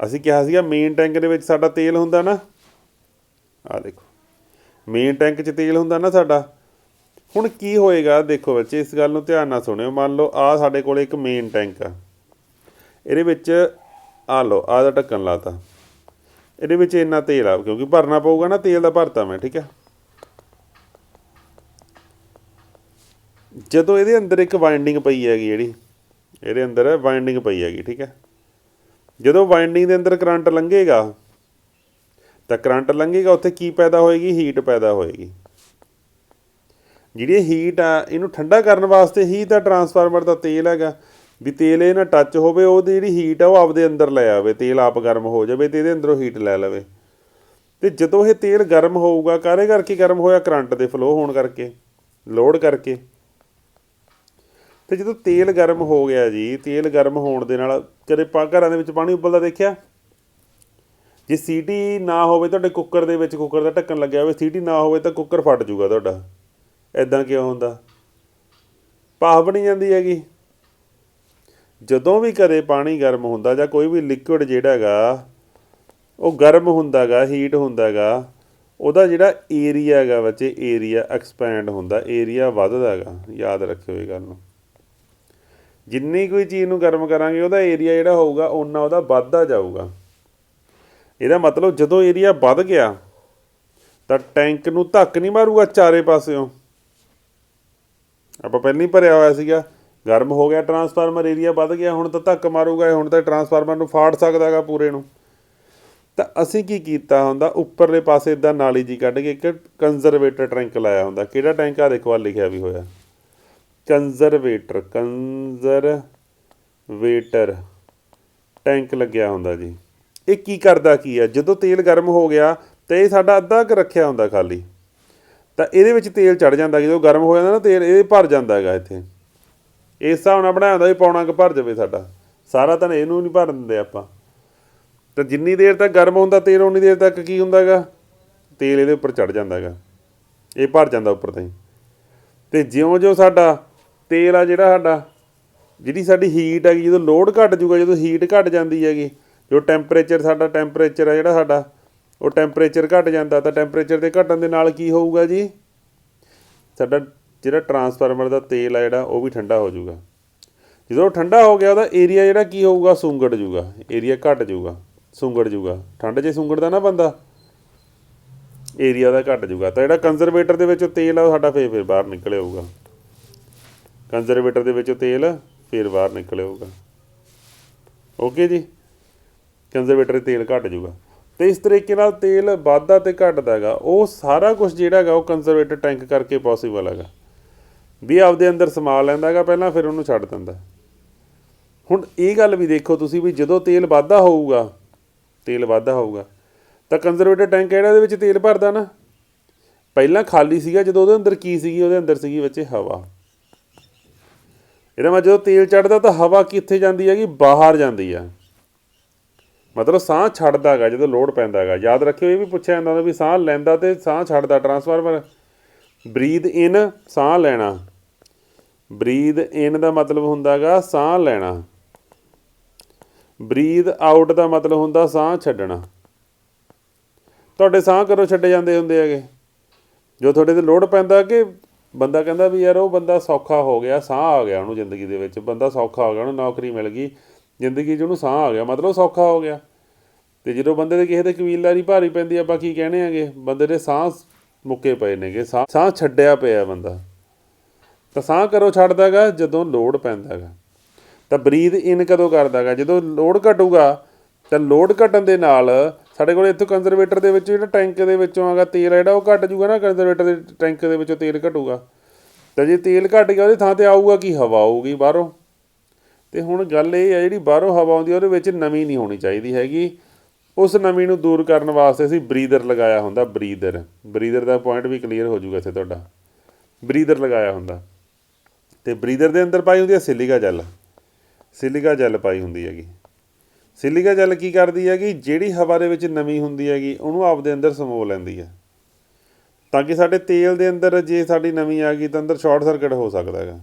ਅਸੀਂ ਕਿਹਾ ਸੀਗਾ ਮੇਨ ਟੈਂਕ ਦੇ ਵਿੱਚ ਸਾਡਾ ਤੇਲ ਹੁੰਦਾ ਨਾ, ਆਹ ਦੇਖੋ ਮੇਨ ਟੈਂਕ 'ਚ ਤੇਲ ਹੁੰਦਾ ਨਾ ਸਾਡਾ। ਹੁਣ ਕੀ ਹੋਏਗਾ ਦੇਖੋ ਬੱਚੇ, ਇਸ ਗੱਲ ਨੂੰ ਧਿਆਨ ਨਾਲ ਸੁਣਿਓ। ਮੰਨ ਲਓ ਆਹ ਸਾਡੇ ਕੋਲ ਇੱਕ ਮੇਨ ਟੈਂਕ ਆ, ਇਹਦੇ ਵਿੱਚ ਆਹ ਲਓ ਆਹ ਦਾ ਢੱਕਣ ਲਾਤਾ, ਇਹਦੇ ਵਿੱਚ ਇੰਨਾ ਤੇਲ ਆ ਕਿਉਂਕਿ ਭਰਨਾ ਪਊਗਾ ਨਾ, ਤੇਲ ਦਾ ਭਰਤਾ ਮੈਂ। ਠੀਕ ਹੈ। ਜਦੋਂ ਇਹਦੇ ਅੰਦਰ ਇੱਕ ਵਾਈਂਡਿੰਗ ਪਈ ਹੈਗੀ, ਜਿਹੜੀ ਇਹਦੇ ਅੰਦਰ ਵਾਈਂਡਿੰਗ ਪਈ ਹੈਗੀ, ਠੀਕ ਹੈ। ਜਦੋਂ ਵਾਈਂਡਿੰਗ ਦੇ ਅੰਦਰ ਕਰੰਟ ਲੰਘੇਗਾ ਤਾਂ ਕਰੰਟ ਲੰਘੇਗਾ, ਉੱਥੇ ਕੀ ਪੈਦਾ ਹੋਏਗੀ? ਹੀਟ ਪੈਦਾ ਹੋਏਗੀ। ਜਿਹੜੀ ਇਹ ਹੀਟ ਆ ਇਹਨੂੰ ਠੰਡਾ ਕਰਨ ਵਾਸਤੇ ਹੀ ਤਾਂ ਟਰਾਂਸਫਾਰਮਰ ਦਾ ਤੇਲ ਹੈਗਾ। ਵੀ ਤੇਲ ਇਹ ਨਾ ਟੱਚ ਹੋਵੇ, ਉਹਦੀ ਜਿਹੜੀ ਹੀਟ ਆ ਉਹ ਆਪਦੇ ਅੰਦਰ ਲੈ ਆਵੇ, ਤੇਲ ਆਪ ਗਰਮ ਹੋ ਜਾਵੇ ਅਤੇ ਇਹਦੇ ਅੰਦਰੋਂ ਹੀਟ ਲੈ ਲਵੇ। ਅਤੇ ਜਦੋਂ ਇਹ ਤੇਲ ਗਰਮ ਹੋਊਗਾ, ਕਾਹਦੇ ਕਰਕੇ ਗਰਮ ਹੋਇਆ? ਕਰੰਟ ਦੇ ਫਲੋ ਹੋਣ ਕਰਕੇ, ਲੋਡ ਕਰਕੇ। ਅਤੇ ਜਦੋਂ ਤੇਲ ਗਰਮ ਹੋ ਗਿਆ ਜੀ, ਤੇਲ ਗਰਮ ਹੋਣ ਦੇ ਨਾਲ ਕਦੇ ਘਰਾਂ ਦੇ ਵਿੱਚ ਪਾਣੀ ਉਬਲਦਾ ਦੇਖਿਆ? ਜੇ ਸੀਟੀ ਨਾ ਹੋਵੇ ਤੁਹਾਡੇ ਕੁੱਕਰ ਦੇ ਵਿੱਚ, ਕੁੱਕਰ ਦਾ ਢੱਕਣ ਲੱਗਿਆ ਹੋਵੇ, ਸੀਟੀ ਨਾ ਹੋਵੇ ਤਾਂ ਕੁੱਕਰ ਫਟ ਜੂਗਾ ਤੁਹਾਡਾ। ਇੱਦਾਂ ਕਿਉਂ ਹੁੰਦਾ? ਭਾਫ਼ ਬਣੀ ਜਾਂਦੀ ਹੈਗੀ। ਜਦੋਂ ਵੀ ਘਰੇ ਪਾਣੀ ਗਰਮ ਹੁੰਦਾ ਜਾਂ ਕੋਈ ਵੀ ਲਿਕੁਇਡ ਜਿਹੜਾ ਹੈਗਾ ਉਹ ਗਰਮ ਹੁੰਦਾ ਗਾ, ਹੀਟ ਹੁੰਦਾ ਗਾ, ਉਹਦਾ ਜਿਹੜਾ ਏਰੀਆ ਹੈਗਾ ਬੱਚੇ, ਏਰੀਆ ਐਕਸਪੈਂਡ ਹੁੰਦਾ, ਏਰੀਆ ਵੱਧਦਾ ਹੈਗਾ। ਯਾਦ ਰੱਖਿਓ ਇਹ ਗੱਲ ਨੂੰ। ਜਿੰਨੀ ਕੋਈ ਚੀਜ਼ ਨੂੰ ਗਰਮ ਕਰਾਂਗੇ ਉਹਦਾ ਏਰੀਆ ਜਿਹੜਾ ਹੋਊਗਾ ਓਨਾ ਉਹਦਾ ਵੱਧਦਾ ਜਾਊਗਾ। ਇਹਦਾ ਮਤਲਬ ਜਦੋਂ ਏਰੀਆ ਵੱਧ ਗਿਆ ਤਾਂ ਟੈਂਕ ਨੂੰ ਧੱਕ ਨਹੀਂ ਮਾਰੂਗਾ ਚਾਰੇ ਪਾਸਿਓਂ। ਆਪਾਂ ਪਹਿਲਾਂ ਹੀ ਭਰਿਆ ਹੋਇਆ ਸੀਗਾ, ਗਰਮ ਹੋ ਗਿਆ ਟਰਾਂਸਫਾਰਮਰ, ਏਰੀਆ ਵੱਧ ਗਿਆ, ਹੁਣ ਤਾਂ ਧੱਕ ਮਾਰੂਗਾ, ਹੁਣ ਤਾਂ ਟਰਾਂਸਫਾਰਮਰ ਨੂੰ ਫਾੜ ਸਕਦਾ ਹੈਗਾ ਪੂਰੇ ਨੂੰ। ਤਾਂ ਅਸੀਂ ਕੀ ਕੀਤਾ ਹੁੰਦਾ, ਉੱਪਰਲੇ ਪਾਸੇ ਇੱਦਾਂ ਨਾਲੀ ਜੀ ਕੱਢ ਕੇ ਇੱਕ ਕੰਜ਼ਰਵੇਟਰ ਟੈਂਕ ਲਾਇਆ ਹੁੰਦਾ। ਕਿਹੜਾ ਟੈਂਕ ਆ ਦੇਖੋ, ਆ ਲਿਖਿਆ ਵੀ ਹੋਇਆ ਕੰਜ਼ਰਵੇਟਰ, ਕੰਜ਼ਰਵੇਟਰ ਟੈਂਕ ਲੱਗਿਆ ਹੁੰਦਾ ਜੀ। ਇਹ ਕੀ ਕਰਦਾ ਕੀ ਆ, ਜਦੋਂ ਤੇਲ ਗਰਮ ਹੋ ਗਿਆ ਤਾਂ ਇਹ ਸਾਡਾ ਅੱਧਾ ਕੁ ਰੱਖਿਆ ਹੁੰਦਾ ਖਾਲੀ, ਤਾਂ ਇਹਦੇ ਵਿੱਚ ਤੇਲ ਚੜ੍ਹ ਜਾਂਦਾ। ਜਦੋਂ ਗਰਮ ਹੋ ਜਾਂਦਾ ਨਾ ਤੇਲ, ਇਹ ਭਰ ਜਾਂਦਾ ਹੈਗਾ ਇੱਥੇ। ਇਸ ਹਿਸਾਬ ਨਾਲ ਬਣਾਇਆ ਹੁੰਦਾ ਵੀ ਪੌਣਾ ਕੁ ਭਰ ਜਾਵੇ ਸਾਡਾ, ਸਾਰਾ ਤਾਂ ਇਹਨੂੰ ਨਹੀਂ ਭਰ ਦਿੰਦੇ ਆਪਾਂ। ਤਾਂ ਜਿੰਨੀ ਦੇਰ ਤੱਕ ਗਰਮ ਹੁੰਦਾ ਤੇਲ, ਉਨੀ ਦੇਰ ਤੱਕ ਕੀ ਹੁੰਦਾ ਹੈਗਾ, ਤੇਲ ਇਹਦੇ ਉੱਪਰ ਚੜ੍ਹ ਜਾਂਦਾ ਹੈਗਾ, ਇਹ ਭਰ ਜਾਂਦਾ ਉੱਪਰ ਤਾਈਂ। ਅਤੇ ਜਿਉਂ ਸਾਡਾ ਤੇਲ ਆ ਜਿਹੜਾ ਸਾਡਾ, ਜਿਹੜੀ ਸਾਡੀ ਹੀਟ ਹੈਗੀ, ਜਦੋਂ ਲੋਡ ਘੱਟ ਜੂਗਾ, ਜਦੋਂ ਹੀਟ ਘੱਟ ਜਾਂਦੀ ਹੈਗੀ, ਜੋ ਟੈਂਪਰੇਚਰ ਸਾਡਾ ਟੈਂਪਰੇਚਰ ਆ ਜਿਹੜਾ ਸਾਡਾ, ਉਹ ਟੈਂਪਰੇਚਰ ਘੱਟ ਜਾਂਦਾ। ਤਾਂ ਟੈਂਪਰੇਚਰ ਦੇ ਘਟਣ ਦੇ ਨਾਲ ਕੀ ਹੋਊਗਾ ਜੀ, ਸਾਡਾ ਜਿਹੜਾ ਟਰਾਂਸਫਾਰਮਰ ਦਾ ਤੇਲ ਆ ਜਿਹੜਾ ਉਹ ਵੀ ਠੰਡਾ ਹੋ ਜਾਊਗਾ। ਜਦੋਂ ਉਹ ਠੰਡਾ ਹੋ ਗਿਆ ਉਹਦਾ ਏਰੀਆ ਜਿਹੜਾ ਕੀ ਹੋਊਗਾ, ਸੁੰਗੜ ਜੂਗਾ, ਏਰੀਆ ਘੱਟ ਜੂਗਾ, ਸੁੰਗੜ ਜੂਗਾ। ਠੰਡ 'ਚ ਸੁੰਗੜਦਾ ਨਾ ਬੰਦਾ, ਏਰੀਆ ਦਾ ਘੱਟ ਜੂਗਾ। ਤਾਂ ਜਿਹੜਾ ਕੰਜ਼ਰਵੇਟਰ ਦੇ ਵਿੱਚੋਂ ਤੇਲ ਆ ਉਹ ਸਾਡਾ ਫਿਰ ਬਾਹਰ ਨਿਕਲ ਆਊਗਾ, ਕੰਜ਼ਰਵੇਟਰ ਦੇ ਵਿੱਚੋਂ ਤੇਲ ਫਿਰ ਬਾਹਰ ਨਿਕਲ ਆਊਗਾ। ਓਕੇ ਜੀ, ਕੰਜ਼ਰਵੇਟਰ ਦੇ ਤੇਲ ਘੱਟ ਜੂਗਾ। ਅਤੇ ਇਸ ਤਰੀਕੇ ਨਾਲ ਤੇਲ ਵੱਧਦਾ ਅਤੇ ਘੱਟਦਾ ਹੈਗਾ, ਉਹ ਸਾਰਾ ਕੁਛ ਜਿਹੜਾ ਹੈਗਾ ਉਹ ਕੰਜ਼ਰਵੇਟਰ ਟੈਂਕ ਕਰਕੇ ਪੋਸੀਬਲ ਹੈਗਾ। ਵੀ ਆਪਦੇ ਅੰਦਰ ਸਮਾ ਲੈਂਦਾ ਹੈਗਾ ਪਹਿਲਾਂ, ਫਿਰ ਉਹਨੂੰ ਛੱਡ ਦਿੰਦਾ। ਹੁਣ ਇਹ ਗੱਲ ਵੀ ਦੇਖੋ ਤੁਸੀਂ, ਵੀ ਜਦੋਂ ਤੇਲ ਵੱਧਦਾ ਹੋਊਗਾ, ਤੇਲ ਵੱਧਦਾ ਹੋਊਗਾ ਤਾਂ ਕੰਜ਼ਰਵੇਟਰ ਟੈਂਕ ਜਿਹੜਾ ਇਹਦੇ ਵਿੱਚ ਤੇਲ ਭਰਦਾ ਨਾ, ਪਹਿਲਾਂ ਖਾਲੀ ਸੀਗਾ, ਜਦੋਂ ਉਹਦੇ ਅੰਦਰ ਕੀ ਸੀਗੀ, ਉਹਦੇ ਅੰਦਰ ਸੀਗੀ ਬੱਚੇ ਹਵਾ। ਇਹਦਾ ਮਤਲਬ ਜਦੋਂ ਤੇਲ ਚੜ੍ਹਦਾ ਤਾਂ ਹਵਾ ਕਿੱਥੇ ਜਾਂਦੀ ਹੈਗੀ, ਬਾਹਰ ਜਾਂਦੀ ਆ। ਮਤਲਬ ਸਾਹ ਛੱਡਦਾ ਹੈਗਾ ਜਦੋਂ ਲੋਡ ਪੈਂਦਾ ਹੈਗਾ। ਯਾਦ ਰੱਖਿਓ, ਇਹ ਵੀ ਪੁੱਛਿਆ ਜਾਂਦਾ ਹੁੰਦਾ ਵੀ ਸਾਹ ਲੈਂਦਾ ਅਤੇ ਸਾਹ ਛੱਡਦਾ ਟਰਾਂਸਫਾਰਮਰ। ਬਰੀਦ ਇਨ ਸਾਹ ਲੈਣਾ, ਬਰੀਦ ਇਨ ਦਾ ਮਤਲਬ ਹੁੰਦਾ ਹੈਗਾ ਸਾਹ ਲੈਣਾ, ਬਰੀਦ ਆਊਟ ਦਾ ਮਤਲਬ ਹੁੰਦਾ ਸਾਹ ਛੱਡਣਾ। ਤੁਹਾਡੇ ਸਾਹ ਕਦੋਂ ਛੱਡੇ ਜਾਂਦੇ ਹੁੰਦੇ ਹੈਗੇ, ਜੋ ਤੁਹਾਡੇ 'ਤੇ ਲੋਡ ਪੈਂਦਾ, ਕਿ ਬੰਦਾ ਕਹਿੰਦਾ ਵੀ ਯਾਰ ਉਹ ਬੰਦਾ ਸੌਖਾ ਹੋ ਗਿਆ, ਸਾਹ ਆ ਗਿਆ ਉਹਨੂੰ ਜ਼ਿੰਦਗੀ ਦੇ ਵਿੱਚ, ਬੰਦਾ ਸੌਖਾ ਹੋ ਗਿਆ, ਉਹਨੂੰ ਨੌਕਰੀ ਮਿਲ ਗਈ, ਜ਼ਿੰਦਗੀ 'ਚ ਉਹਨੂੰ ਸਾਹ ਆ ਗਿਆ, ਮਤਲਬ ਸੌਖਾ ਹੋ ਗਿਆ। ਅਤੇ ਜਦੋਂ ਬੰਦੇ ਦੇ ਕਿਸੇ 'ਤੇ ਕਬੀਲਦਾਰੀ ਭਾਰੀ ਪੈਂਦੀ, ਆਪਾਂ ਕੀ ਕਹਿਣੇ ਹੈਗੇ, ਬੰਦੇ ਦੇ ਸਾਹ ਮੁੱਕੇ ਪਏ ਨੇਗੇ, ਸਾਹ ਛੱਡਿਆ ਪਿਆ ਬੰਦਾ। ਤਾਂ ਸਾਹ ਕਦੋਂ ਛੱਡਦਾ ਹੈਗਾ, ਜਦੋਂ ਲੋਡ ਪੈਂਦਾ ਹੈਗਾ। ਤਾਂ ਬਰੀਦ ਇਨ ਕਦੋਂ ਕਰਦਾ ਹੈਗਾ, ਜਦੋਂ ਲੋਡ ਘਟੂਗਾ। ਤਾਂ ਲੋਡ ਘਟਣ ਦੇ ਨਾਲ ਸਾਡੇ ਕੋਲ ਇੱਥੋਂ ਕੰਜ਼ਰਵੇਟਰ ਦੇ ਵਿੱਚ ਜਿਹੜਾ ਟੈਂਕ ਦੇ ਵਿੱਚੋਂ ਹੈਗਾ ਤੇਲ ਜਿਹੜਾ ਉਹ ਘੱਟ ਜੂਗਾ ਨਾ, ਕੰਜ਼ਰਵੇਟਰ ਦੇ ਟੈਂਕ ਦੇ ਵਿੱਚੋਂ ਤੇਲ ਘਟੂਗਾ। ਤਾਂ ਜੇ ਤੇਲ ਘੱਟ ਗਿਆ ਉਹਦੀ ਥਾਂ 'ਤੇ ਆਊਗਾ ਕੀ, ਹਵਾ ਆਊਗੀ ਬਾਹਰੋਂ। ਅਤੇ ਹੁਣ ਗੱਲ ਇਹ ਹੈ, ਜਿਹੜੀ ਬਾਹਰੋਂ ਹਵਾ ਆਉਂਦੀ ਉਹਦੇ ਵਿੱਚ ਨਮੀ ਨਹੀਂ ਹੋਣੀ ਚਾਹੀਦੀ ਹੈਗੀ, ਉਸ ਨਮੀ ਨੂੰ ਦੂਰ ਕਰਨ ਵਾਸਤੇ ਅਸੀਂ ਬਰੀਦਰ ਲਗਾਇਆ ਹੁੰਦਾ। ਬਰੀਦਰ ਦਾ ਪੁਆਇੰਟ ਵੀ ਕਲੀਅਰ ਹੋ ਜਾਊਗਾ ਇੱਥੇ ਤੁਹਾਡਾ। ਬਰੀਦਰ ਲਗਾਇਆ ਹੁੰਦਾ ਅਤੇ ਬਰੀਦਰ ਦੇ ਅੰਦਰ ਪਾਈ ਹੁੰਦੀ ਹੈ ਸਿਲਿਕਾ ਜੈੱਲ ਪਾਈ ਹੁੰਦੀ ਹੈਗੀ। ਸਿਲਿਕਾ ਜੈੱਲ ਕੀ ਕਰਦੀ ਹੈਗੀ, ਜਿਹੜੀ ਹਵਾ ਦੇ ਵਿੱਚ ਨਮੀ ਹੁੰਦੀ ਹੈਗੀ ਉਹਨੂੰ ਆਪਦੇ ਅੰਦਰ ਸਮੋ ਲੈਂਦੀ ਹੈ, ਤਾਂ ਕਿ ਸਾਡੇ ਤੇਲ ਦੇ ਅੰਦਰ ਜੇ ਸਾਡੀ ਨਮੀ ਆ ਗਈ ਤਾਂ ਅੰਦਰ ਸ਼ਾਰਟ ਸਰਕਟ ਹੋ ਸਕਦਾ ਹੈਗਾ।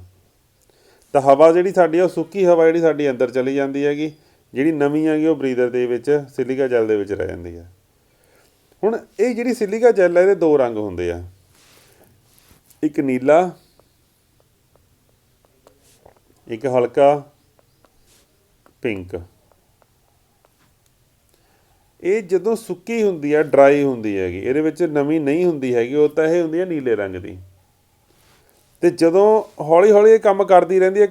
ਤਾਂ ਹਵਾ ਜਿਹੜੀ ਸਾਡੀ ਉਹ ਸੁੱਕੀ ਹਵਾ ਜਿਹੜੀ ਸਾਡੀ ਅੰਦਰ ਚਲੀ ਜਾਂਦੀ ਹੈਗੀ, ਜਿਹੜੀ ਨਮੀ ਹੈਗੀ ਉਹ ਬਰੀਦਰ ਦੇ ਵਿੱਚ ਸਿਲਿਕਾ ਜੈੱਲ ਦੇ ਵਿੱਚ ਰਹਿ ਜਾਂਦੀ ਹੈ। ਹੁਣ ਇਹ ਜਿਹੜੀ ਸਿਲਿਕਾ ਜੈੱਲ ਹੈ ਇਹਦੇ ਦੋ ਰੰਗ ਹੁੰਦੇ ਆ, ਇੱਕ ਨੀਲਾ, ਇੱਕ ਹਲਕਾ ਪਿੰਕ। ਇਹ ਜਦੋਂ ਸੁੱਕੀ ਹੁੰਦੀ ਹੈ, ਡਰਾਈ ਹੁੰਦੀ ਹੈਗੀ, ਇਹਦੇ ਵਿੱਚ ਨਮੀ ਨਹੀਂ ਹੁੰਦੀ ਹੈਗੀ, ਉਹ ਤਾਂ ਇਹ ਹੁੰਦੀ ਹੈ ਨੀਲੇ ਰੰਗ ਦੀ। ਅਤੇ ਜਦੋਂ ਹੌਲੀ ਹੌਲੀ ਇਹ ਕੰਮ ਕਰਦੀ ਰਹਿੰਦੀ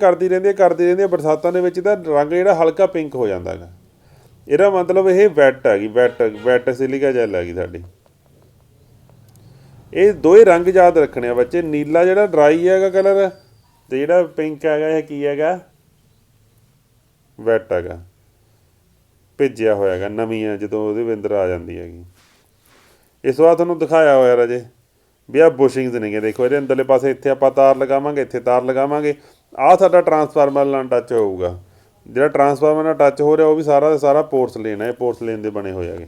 ਹੈ ਬਰਸਾਤਾਂ ਦੇ ਵਿੱਚ ਇਹਦਾ ਰੰਗ ਜਿਹੜਾ ਹਲਕਾ ਪਿੰਕ ਹੋ ਜਾਂਦਾ ਹੈਗਾ। ਇਹਦਾ ਮਤਲਬ ਇਹ ਵੈਟ ਹੈਗੀ, ਵੈਟ ਸਿਲਿਕਾ ਜੈੱਲ ਹੈਗੀ ਸਾਡੀ। ਇਹ ਦੋਵੇਂ ਰੰਗ ਯਾਦ ਰੱਖਣੇ ਆ ਬੱਚੇ, ਨੀਲਾ ਜਿਹੜਾ ਡਰਾਈ ਹੈਗਾ ਕਲਰ, ਅਤੇ ਜਿਹੜਾ ਪਿੰਕ ਹੈਗਾ ਇਹ ਕੀ ਹੈਗਾ, ਵੈਟ ਹੈਗਾ, ਭੇਜਿਆ ਹੋਇਆ ਹੈਗਾ, ਨਵੀਂ ਆ ਜਦੋਂ ਉਹਦੇ ਅੰਦਰ ਆ ਜਾਂਦੀ ਹੈਗੀ। ਇਸ ਤੋਂ ਬਾਅਦ ਤੁਹਾਨੂੰ ਦਿਖਾਇਆ ਹੋਇਆ ਰਾਜੇ ਵੀ ਆਹ ਬੁਸ਼ਿੰਗਸ ਨੇਗੇ, ਦੇਖੋ ਇਹਦੇ ਅੰਦਰਲੇ ਪਾਸੇ ਇੱਥੇ ਆਪਾਂ ਤਾਰ ਲਗਾਵਾਂਗੇ, ਇੱਥੇ ਤਾਰ ਲਗਾਵਾਂਗੇ, ਆਹ ਸਾਡਾ ਟਰਾਂਸਫਾਰਮਰ ਨਾਲ ਟੱਚ ਹੋਊਗਾ। ਜਿਹੜਾ ਟਰਾਂਸਫਾਰਮਰ ਨਾਲ ਟੱਚ ਹੋ ਰਿਹਾ ਉਹ ਵੀ ਸਾਰਾ ਦਾ ਸਾਰਾ ਪੋਰਸਲੇਨ ਹੈ, ਇਹ ਪੋਰਸਲੇਨ ਦੇ ਬਣੇ ਹੋਏ ਹੈਗੇ।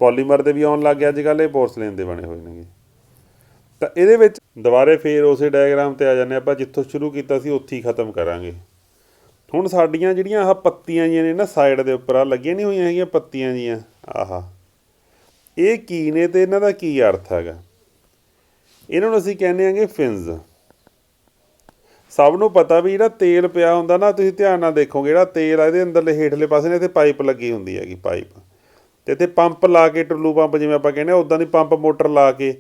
ਪੋਲੀਮਰ ਦੇ ਵੀ ਆਉਣ ਲੱਗ ਗਿਆ ਅੱਜ ਕੱਲ੍ਹ, ਇਹ ਪੋਰਸਲੇਨ ਦੇ ਬਣੇ ਹੋਏ ਨੇਗੇ। ਤਾਂ ਇਹਦੇ ਵਿੱਚ ਦੁਬਾਰੇ ਫੇਰ ਉਸੇ ਡਾਇਗਰਾਮ 'ਤੇ ਆ ਜਾਂਦੇ ਆਪਾਂ, ਜਿੱਥੋਂ ਸ਼ੁਰੂ ਕੀਤਾ ਸੀ ਉੱਥੇ ਹੀ ਖ਼ਤਮ ਕਰਾਂਗੇ। ਹੁਣ ਸਾਡੀਆਂ ਜਿਹੜੀਆਂ ਆਹ ਪੱਤੀਆਂ ਜੀਆਂ ਨੇ ਨਾ ਸਾਈਡ ਦੇ ਉੱਪਰ ਆ ਲੱਗੀਆਂ ਨਹੀਂ ਹੋਈਆਂ ਹੈਗੀਆਂ ਪੱਤੀਆਂ ਜੀਆਂ, ਆਹ ਇਹ ਕੀ ਨੇ ਅਤੇ ਇਹਨਾਂ ਦਾ ਕੀ ਅਰਥ ਹੈਗਾ। ਇਹਨਾਂ ਨੂੰ ਅਸੀਂ ਕਹਿੰਦੇ ਹਾਂਗੇ ਫਿਨਸ। ਸਭ ਨੂੰ ਪਤਾ ਵੀ ਜਿਹੜਾ ਤੇਲ ਪਿਆ ਹੁੰਦਾ ਨਾ, ਤੁਸੀਂ ਧਿਆਨ ਨਾਲ ਦੇਖੋਗੇ, ਜਿਹੜਾ ਤੇਲ ਆ ਇਹਦੇ ਅੰਦਰਲੇ ਹੇਠਲੇ ਪਾਸੇ ਨੇ ਇੱਥੇ ਪਾਈਪ ਲੱਗੀ ਹੁੰਦੀ ਹੈਗੀ, ਪਾਈਪ, ਅਤੇ ਇੱਥੇ ਪੰਪ ਲਾ ਕੇ, ਟੁੱਲੂ ਪੰਪ ਜਿਵੇਂ ਆਪਾਂ ਕਹਿੰਦੇ ਹਾਂ ਉੱਦਾਂ ਦੀ ਪੰਪ ਮੋਟਰ ਲਾ ਕੇ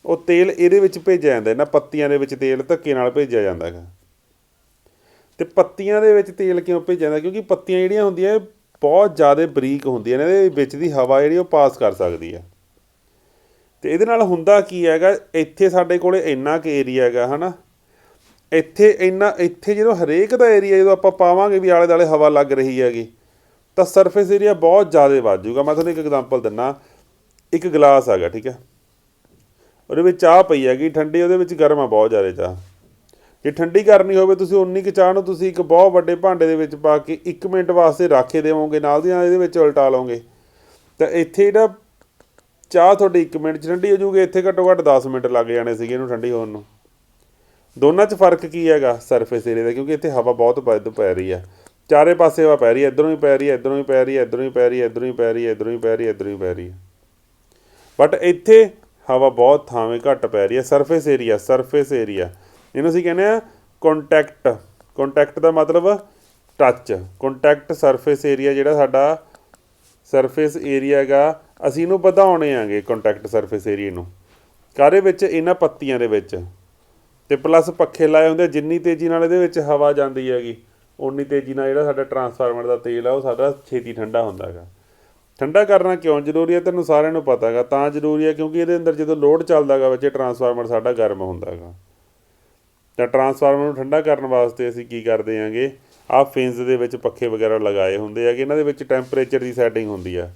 ਉਹ ਤੇਲ ਇਹਦੇ ਵਿੱਚ ਭੇਜਿਆ ਜਾਂਦਾ, ਇਹਨਾਂ ਪੱਤੀਆਂ ਦੇ ਵਿੱਚ ਤੇਲ ਧੱਕੇ ਨਾਲ ਭੇਜਿਆ ਜਾਂਦਾ ਹੈਗਾ। ਅਤੇ ਪੱਤੀਆਂ ਦੇ ਵਿੱਚ ਤੇਲ ਕਿਉਂ ਭੇਜਿਆ ਜਾਂਦਾ, ਕਿਉਂਕਿ ਪੱਤੀਆਂ ਜਿਹੜੀਆਂ ਹੁੰਦੀਆਂ ਇਹ ਬਹੁਤ ਜ਼ਿਆਦਾ ਬਰੀਕ ਹੁੰਦੀਆਂ ਨੇ, ਇਹਦੇ ਵਿੱਚ ਦੀ ਹਵਾ ਜਿਹੜੀ ਉਹ ਪਾਸ ਕਰ ਸਕਦੀ ਹੈ। ਅਤੇ ਇਹਦੇ ਨਾਲ ਹੁੰਦਾ ਕੀ ਹੈਗਾ, ਇੱਥੇ ਸਾਡੇ ਕੋਲ ਇੰਨਾ ਕੁ ਏਰੀਆ ਹੈਗਾ ਹੈ ਨਾ, ਇੱਥੇ ਜਦੋਂ ਹਰੇਕ ਦਾ ਏਰੀਆ ਜਦੋਂ ਆਪਾਂ ਪਾਵਾਂਗੇ ਵੀ ਆਲੇ ਦੁਆਲੇ ਹਵਾ ਲੱਗ ਰਹੀ ਹੈਗੀ, ਤਾਂ ਸਰਫੇਸ ਏਰੀਆ ਬਹੁਤ ਜ਼ਿਆਦਾ ਵੱਧ ਜੂਗਾ। ਮੈਂ ਤੁਹਾਨੂੰ ਇੱਕ ਐਗਜ਼ਾਮਪਲ ਦਿੰਦਾ, ਇੱਕ ਗਲਾਸ ਹੈਗਾ, ਠੀਕ ਹੈ, ਉਹਦੇ ਵਿੱਚ ਚਾਹ ਪਈ ਹੈਗੀ ਠੰਡੀ, ਉਹਦੇ ਵਿੱਚ ਗਰਮ ਆ ਬਹੁਤ ਜ਼ਿਆਦਾ ਚਾਹ। ਜੇ ਠੰਡੀ ਕਰਨੀ ਹੋਵੇ ਤੁਸੀਂ ਉਨੀ ਕੁ ਚਾਹ ਨੂੰ ਤੁਸੀਂ ਇੱਕ ਬਹੁਤ ਵੱਡੇ ਭਾਂਡੇ ਦੇ ਵਿੱਚ ਪਾ ਕੇ 1 ਮਿੰਟ ਵਾਸਤੇ ਰੱਖ ਦੇਵੋਗੇ, ਨਾਲ ਦੀ ਨਾਲ ਇਹਦੇ ਵਿੱਚ ਉਲਟਾ ਲਓਗੇ, ਤਾਂ ਇੱਥੇ ਜਿਹੜਾ ਚਾਹ ਤੁਹਾਡੀ 1 ਮਿੰਟ 'ਚ ਠੰਡੀ ਹੋ ਜੂਗੀ, ਇੱਥੇ ਘੱਟੋ ਘੱਟ 10 ਮਿੰਟ ਲੱਗ ਜਾਣੇ ਸੀਗੇ ਇਹਨੂੰ ਠੰਡੀ ਹੋਣ ਨੂੰ। ਦੋਨਾਂ 'ਚ ਫਰਕ ਕੀ ਹੈਗਾ, ਸਰਫੇਸ ਏਰੀਆ ਦਾ, ਕਿਉਂਕਿ ਇੱਥੇ ਹਵਾ ਬਹੁਤ ਵੱਧ ਪੈ ਰਹੀ ਹੈ, ਚਾਰੇ ਪਾਸੇ ਹਵਾ ਪੈ ਰਹੀ ਹੈ, ਇੱਧਰੋਂ ਵੀ ਪੈ ਰਹੀ ਹੈ, ਇੱਧਰੋਂ ਵੀ ਪੈ ਰਹੀ ਹੈ, ਇੱਧਰੋਂ ਵੀ ਪੈ ਰਹੀ ਹੈ, ਇੱਧਰੋਂ ਵੀ ਪੈ ਰਹੀ ਹੈ, ਇੱਧਰੋਂ ਵੀ ਪੈ ਰਹੀ ਹੈ, ਇੱਧਰੋਂ ਵੀ ਪੈ ਰਹੀ ਹੈ। ਬਟ ਇੱਥੇ ਹਵਾ ਬਹੁਤ ਥਾਵੇਂ ਘੱਟ ਪੈ ਰਹੀ ਹੈ। ਸਰਫੇਸ ਏਰੀਆ ਇਹਨੂੰ ਅਸੀਂ ਕਹਿੰਦੇ ਹਾਂ ਕੰਟੈਕਟ ਦਾ ਮਤਲਬ ਟੱਚ, ਕੰਟੈਕਟ ਸਰਫੇਸ ਏਰੀਆ ਜਿਹੜਾ ਸਾਡਾ ਸਰਫੇਸ ਏਰੀਆ ਹੈਗਾ, ਅਸੀਂ ਇਹਨੂੰ ਵਧਾਉਣੇ ਆਂਗੇ ਕੰਟੈਕਟ ਸਰਫੇਸ ਏਰੀਏ ਨੂੰ, ਕਾਹਦੇ ਵਿੱਚ, ਇਹਨਾਂ ਪੱਤੀਆਂ ਦੇ ਵਿੱਚ, ਅਤੇ ਪਲੱਸ ਪੱਖੇ ਲਾਏ ਹੁੰਦੇ, ਜਿੰਨੀ ਤੇਜ਼ੀ ਨਾਲ ਇਹਦੇ ਵਿੱਚ ਹਵਾ ਜਾਂਦੀ ਹੈਗੀ ਉਨੀ ਤੇਜ਼ੀ ਨਾਲ ਜਿਹੜਾ ਸਾਡਾ ਟਰਾਂਸਫਾਰਮਰ ਦਾ ਤੇਲ ਆ ਉਹ ਸਾਡਾ ਛੇਤੀ ਠੰਡਾ ਹੁੰਦਾ ਹੈਗਾ। ਠੰਡਾ ਕਰਨਾ ਕਿਉਂ ਜ਼ਰੂਰੀ ਹੈ, ਤੈਨੂੰ ਸਾਰਿਆਂ ਨੂੰ ਪਤਾ ਹੈਗਾ, ਤਾਂ ਜ਼ਰੂਰੀ ਹੈ ਕਿਉਂਕਿ ਇਹਦੇ ਅੰਦਰ ਜਦੋਂ ਲੋਡ ਚੱਲਦਾ ਹੈਗਾ ਬੱਚੇ, ਟਰਾਂਸਫਾਰਮਰ ਸਾਡਾ ਗਰਮ ਹੁੰਦਾ ਹੈਗਾ। ਤਾਂ ਟਰਾਂਸਫਾਰਮਰ ਨੂੰ ਠੰਡਾ ਕਰਨ ਵਾਸਤੇ ਅਸੀਂ ਕੀ ਕਰਦੇ ਹਾਂਗੇ, ਆਹ ਫਿਨਸ ਦੇ ਵਿੱਚ ਪੱਖੇ ਵਗੈਰਾ ਲਗਾਏ ਹੁੰਦੇ ਹੈਗੇ, ਇਹਨਾਂ ਦੇ ਵਿੱਚ ਟੈਂਪਰੇਚਰ ਦੀ ਸੈਟਿੰਗ ਹੁੰਦੀ ਆ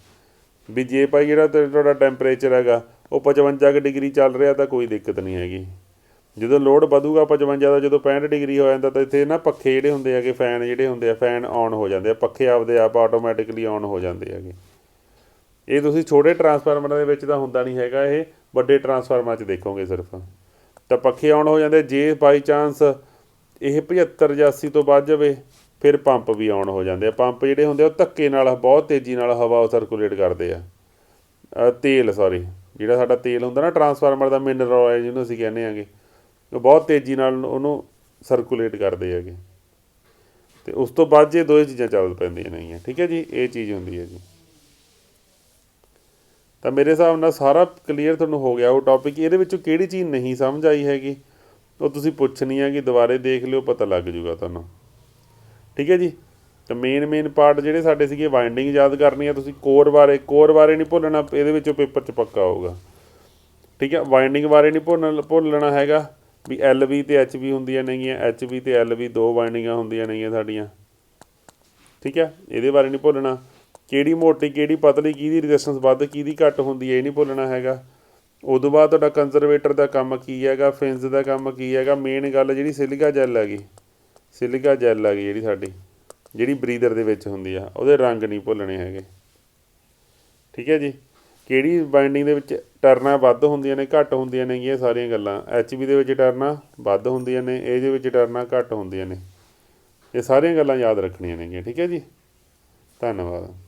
ਵੀ ਜੇ ਭਾਈ ਜਿਹੜਾ ਤੁਹਾਡਾ ਟੈਂਪਰੇਚਰ ਹੈਗਾ ਉਹ 55 ਡਿਗਰੀ ਚੱਲ ਰਿਹਾ ਤਾਂ ਕੋਈ ਦਿੱਕਤ ਨਹੀਂ ਹੈਗੀ। ਜਦੋਂ ਲੋਡ ਵਧੂਗਾ 55 ਦਾ, ਜਦੋਂ 65 ਡਿਗਰੀ ਹੋ ਜਾਂਦਾ ਤਾਂ ਇੱਥੇ ਨਾ ਪੱਖੇ ਜਿਹੜੇ ਹੁੰਦੇ ਹੈਗੇ, ਫੈਨ ਜਿਹੜੇ ਹੁੰਦੇ ਆ, ਫੈਨ ਔਨ ਹੋ ਜਾਂਦੇ ਆ, ਪੱਖੇ ਆਪਦੇ ਆਪ ਆਟੋਮੈਟਿਕਲੀ ਔਨ ਹੋ ਜਾਂਦੇ ਹੈਗੇ। ਇਹ ਤੁਸੀਂ ਛੋਟੇ ਟਰਾਂਸਫਾਰਮਰਾਂ ਦੇ ਵਿੱਚ ਤਾਂ ਹੁੰਦਾ ਨਹੀਂ ਹੈਗਾ, ਇਹ ਵੱਡੇ ਟਰਾਂਸਫਾਰਮਰਾਂ 'ਚ ਦੇਖੋਗੇ ਸਿਰਫ, ਤਾਂ ਪੱਖੇ ਔਨ ਹੋ ਜਾਂਦੇ। ਜੇ ਬਾਈ ਚਾਂਸ ਇਹ 75 ਜਾਂ 80 ਤੋਂ ਵੱਧ ਜਾਵੇ ਫਿਰ ਪੰਪ ਵੀ ਔਨ ਹੋ ਜਾਂਦੇ ਆ। ਪੰਪ ਜਿਹੜੇ ਹੁੰਦੇ ਆ ਉਹ ਧੱਕੇ ਨਾਲ ਬਹੁਤ ਤੇਜ਼ੀ ਨਾਲ ਹਵਾ ਸਰਕੂਲੇਟ ਕਰਦੇ ਆ, ਜਿਹੜਾ ਸਾਡਾ ਤੇਲ ਹੁੰਦਾ ਨਾ ਟਰਾਂਸਫਾਰਮਰ ਦਾ, ਮਿਨਰਲ ਆਇਲ ਜਿਹਨੂੰ ਅਸੀਂ ਕਹਿੰਦੇ ਹੈਗੇ, ਉਹ ਬਹੁਤ ਤੇਜ਼ੀ ਨਾਲ ਉਹਨੂੰ ਸਰਕੂਲੇਟ ਕਰਦੇ ਹੈਗੇ। ਅਤੇ ਉਸ ਤੋਂ ਬਾਅਦ ਜੇ ਦੋਵੇਂ ਚੀਜ਼ਾਂ ਚੱਲ ਪੈਂਦੀਆਂ ਨੇਗੀਆਂ, ਠੀਕ ਹੈ ਜੀ, ਇਹ ਚੀਜ਼ ਹੁੰਦੀ ਹੈ ਜੀ। ਤਾਂ ਮੇਰੇ ਹਿਸਾਬ ਨਾਲ ਸਾਰਾ ਕਲੀਅਰ ਤੁਹਾਨੂੰ ਹੋ ਗਿਆ ਉਹ ਟੋਪਿਕ। ਇਹਦੇ ਵਿੱਚੋਂ ਕਿਹੜੀ ਚੀਜ਼ ਨਹੀਂ ਸਮਝ ਆਈ ਹੈਗੀ ਉਹ ਤੁਸੀਂ ਪੁੱਛਣੀ ਹੈਗੀ, ਦੁਬਾਰੇ ਦੇਖ ਲਿਓ, ਪਤਾ ਲੱਗ ਜੂਗਾ ਤੁਹਾਨੂੰ, ਠੀਕ ਹੈ ਜੀ। ਤਾਂ ਮੇਨ ਪਾਰਟ ਜਿਹੜੇ ਸਾਡੇ ਸੀਗੇ, ਵਾਇੰਡਿੰਗ ਯਾਦ ਕਰਨੀ ਆ ਤੁਸੀਂ, ਕੋਰ ਬਾਰੇ ਨਹੀਂ ਭੁੱਲਣਾ, ਇਹਦੇ ਵਿੱਚੋਂ ਪੇਪਰ 'ਚ ਪੱਕਾ ਹੋਊਗਾ, ਠੀਕ ਹੈ। ਵਾਇੰਡਿੰਗ ਬਾਰੇ ਨਹੀਂ ਭੁੱਲਣਾ ਹੈਗਾ ਵੀ LV ਅਤੇ HV ਹੁੰਦੀਆਂ ਨੇਗੀਆਂ, HV ਅਤੇ LV 2 ਵਾਇੰਡਿੰਗਾਂ ਹੁੰਦੀਆਂ ਨੇਗੀਆਂ ਸਾਡੀਆਂ, ਠੀਕ ਹੈ, ਇਹਦੇ ਬਾਰੇ ਨਹੀਂ ਭੁੱਲਣਾ। ਕਿਹੜੀ ਮੋਟੀ ਕਿਹੜੀ ਪਤਲੀ, ਕਿਹਦੀ ਰੈਜ਼ਿਸਟੈਂਸ ਵੱਧ ਕਿਹਦੀ ਘੱਟ ਹੁੰਦੀ ਹੈ, ਇਹ ਨਹੀਂ ਭੁੱਲਣਾ ਹੈਗਾ। ਉਦੋਂ ਬਾਅਦ ਤੁਹਾਡਾ ਕੰਜ਼ਰਵੇਟਰ ਦਾ ਕੰਮ ਕੀ ਹੈਗਾ, ਫਿੰਸ ਦਾ ਕੰਮ ਕੀ ਹੈਗਾ। ਮੇਨ ਗੱਲ ਜਿਹੜੀ ਸਿਲਿਕਾ ਜੈੱਲ ਹੈਗੀ, ਸਿਲਿਕਾ ਜੈੱਲ ਹੈਗੀ ਜਿਹੜੀ ਸਾਡੀ, ਜਿਹੜੀ ਬਰੀਦਰ ਦੇ ਵਿੱਚ ਹੁੰਦੀ ਆ, ਉਹਦੇ ਰੰਗ ਨਹੀਂ ਭੁੱਲਣੇ ਹੈਗੇ। ਠੀਕ ਹੈ ਜੀ। ਕਿਹੜੀ ਬਾਈਂਡਿੰਗ ਦੇ ਵਿੱਚ ਟਰਨਾਂ ਵੱਧ ਹੁੰਦੀਆਂ ਨੇ ਘੱਟ ਹੁੰਦੀਆਂ ਨੇਗੀਆਂ, ਸਾਰੀਆਂ ਗੱਲਾਂ। HV ਦੇ ਵਿੱਚ ਟਰਨਾਂ ਵੱਧ ਹੁੰਦੀਆਂ ਨੇ, ਇਹਦੇ ਵਿੱਚ ਟਰਨਾਂ ਘੱਟ ਹੁੰਦੀਆਂ ਨੇ। ਇਹ ਸਾਰੀਆਂ ਗੱਲਾਂ ਯਾਦ ਰੱਖਣੀਆਂ ਨੇਗੀਆਂ। ਠੀਕ ਹੈ ਜੀ, ਧੰਨਵਾਦ।